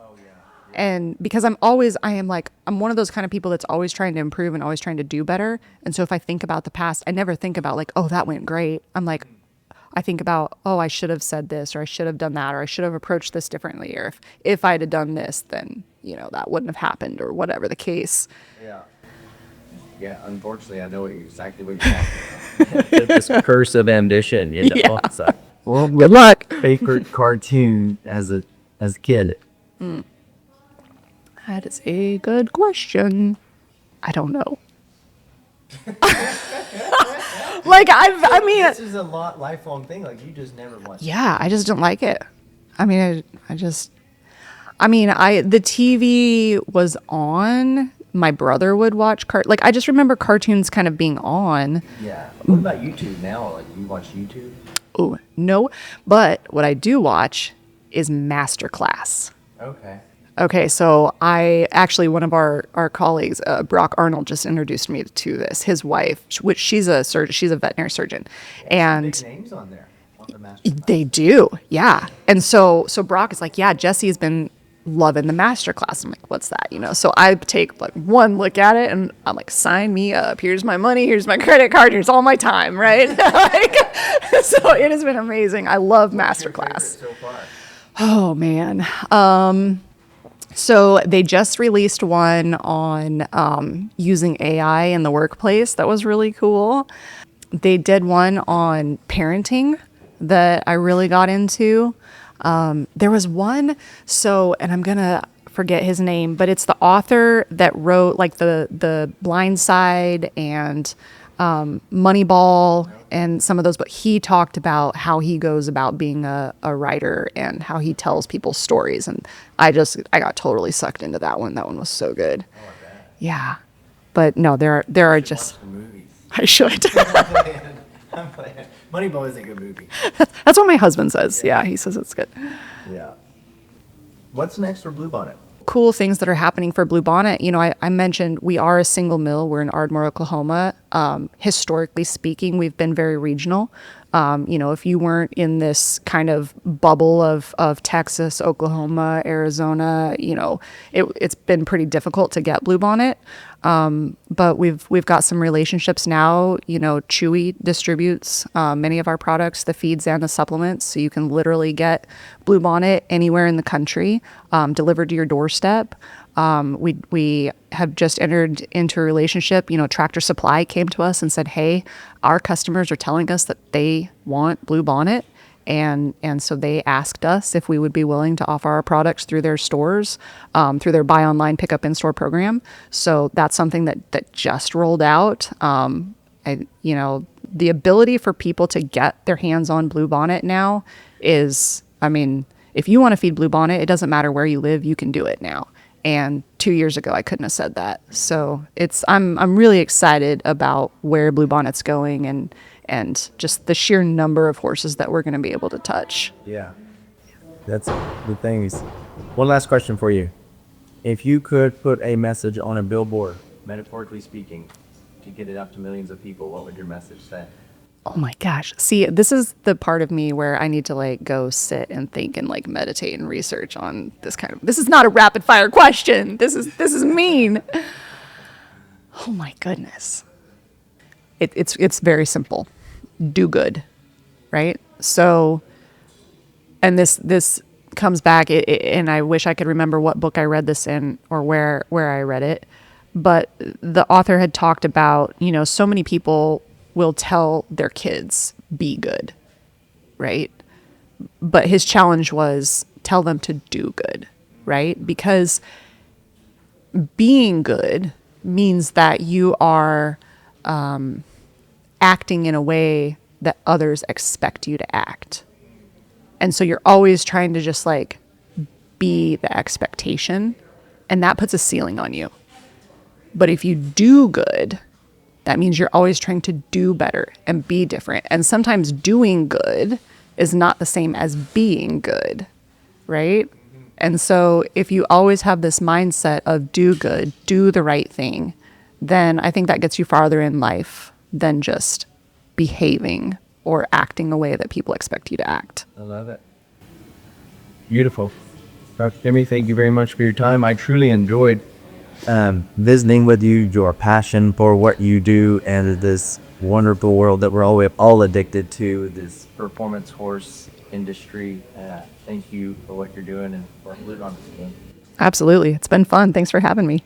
And because I'm one of those kind of people that's always trying to improve and always trying to do better. And so if I think about the past, I never think about like, oh, that went great. I think about, oh, I should have said this, or I should have done that, or I should have approached this differently. Or if I'd have done this, then, that wouldn't have happened, or whatever the case. Yeah. Yeah, unfortunately, I know exactly what you're talking about. This curse of ambition, Yeah. So, Well, good luck. favorite cartoon as a kid? That is a good question. I don't know. This is a lifelong thing. Like you just never watched. Yeah, I just don't like it. The TV was on. My brother would watch I just remember cartoons kind of being on. Yeah. What about YouTube now? Like you watch YouTube? Oh, no. But what I do watch is Masterclass. Okay. Okay, so one of our colleagues, Brock Arnold, just introduced me to this. His wife, which she's a veterinary surgeon, and Big names on there. On the master class. they do, yeah. And so Brock is like, yeah, Jesse's been loving the master class. I'm like, what's that? So I take like one look at it, and I'm like, sign me up. Here's my money. Here's my credit card. Here's all my time, right? So it has been amazing. I love master class. So far. Oh man. So they just released one on using AI in the workplace. That was really cool. They did one on parenting that I really got into. There was one, and I'm going to forget his name, but it's the author that wrote like the Blind Side and Moneyball and some of those, but he talked about how he goes about being a writer and how he tells people stories. And I got totally sucked into that one. That one was so good. Oh, I bet. Yeah. But no, there are just, Watch the movies. I should. I'm playing. Moneyball is a good movie. That's what my husband says. Yeah. He says it's good. Yeah. What's next for Bluebonnet? Cool things that are happening for Bluebonnet. I mentioned we are a single mill. We're in Ardmore, Oklahoma. Historically speaking, we've been very regional. If you weren't in this kind of bubble of Texas, Oklahoma, Arizona, it's been pretty difficult to get Bluebonnet. But we've got some relationships now. Chewy distributes many of our products, the feeds and the supplements, so you can literally get Bluebonnet anywhere in the country, delivered to your doorstep. We have just entered into a relationship. Tractor Supply came to us and said, hey, our customers are telling us that they want Bluebonnet. And so they asked us if we would be willing to offer our products through their stores, through their buy online, pick up in store program. So that's something that just rolled out. The ability for people to get their hands on Bluebonnet now is, if you want to feed Bluebonnet, it doesn't matter where you live, you can do it now. And 2 years ago, I couldn't have said that. So I'm really excited about where Bluebonnet's going and just the sheer number of horses that we're going to be able to touch. Yeah. That's the thing. One last question for you. If you could put a message on a billboard, metaphorically speaking, to get it out to millions of people, what would your message say? Oh my gosh. See, this is the part of me where I need to like go sit and think and like meditate and research on this is not a rapid fire question. This is mean. Oh my goodness. It's very simple. Do good. Right? So, and this comes back and I wish I could remember what book I read this in or where I read it, but the author had talked about, so many people will tell their kids be good, right? But his challenge was tell them to do good, right? Because being good means that you are acting in a way that others expect you to act. And so you're always trying to just like be the expectation, and that puts a ceiling on you. But if you do good, that means you're always trying to do better and be different. And sometimes doing good is not the same as being good, right? And so if you always have this mindset of do good, do the right thing, then I think that gets you farther in life than just behaving or acting the way that people expect you to act. I love it. Beautiful. Dr. Jyme, thank you very much for your time. I truly enjoyed visiting with you, your passion for what you do, and this wonderful world that we're all addicted to. this performance horse industry. Thank you for what you're doing and for Bluebonnet. Absolutely. It's been fun. Thanks for having me.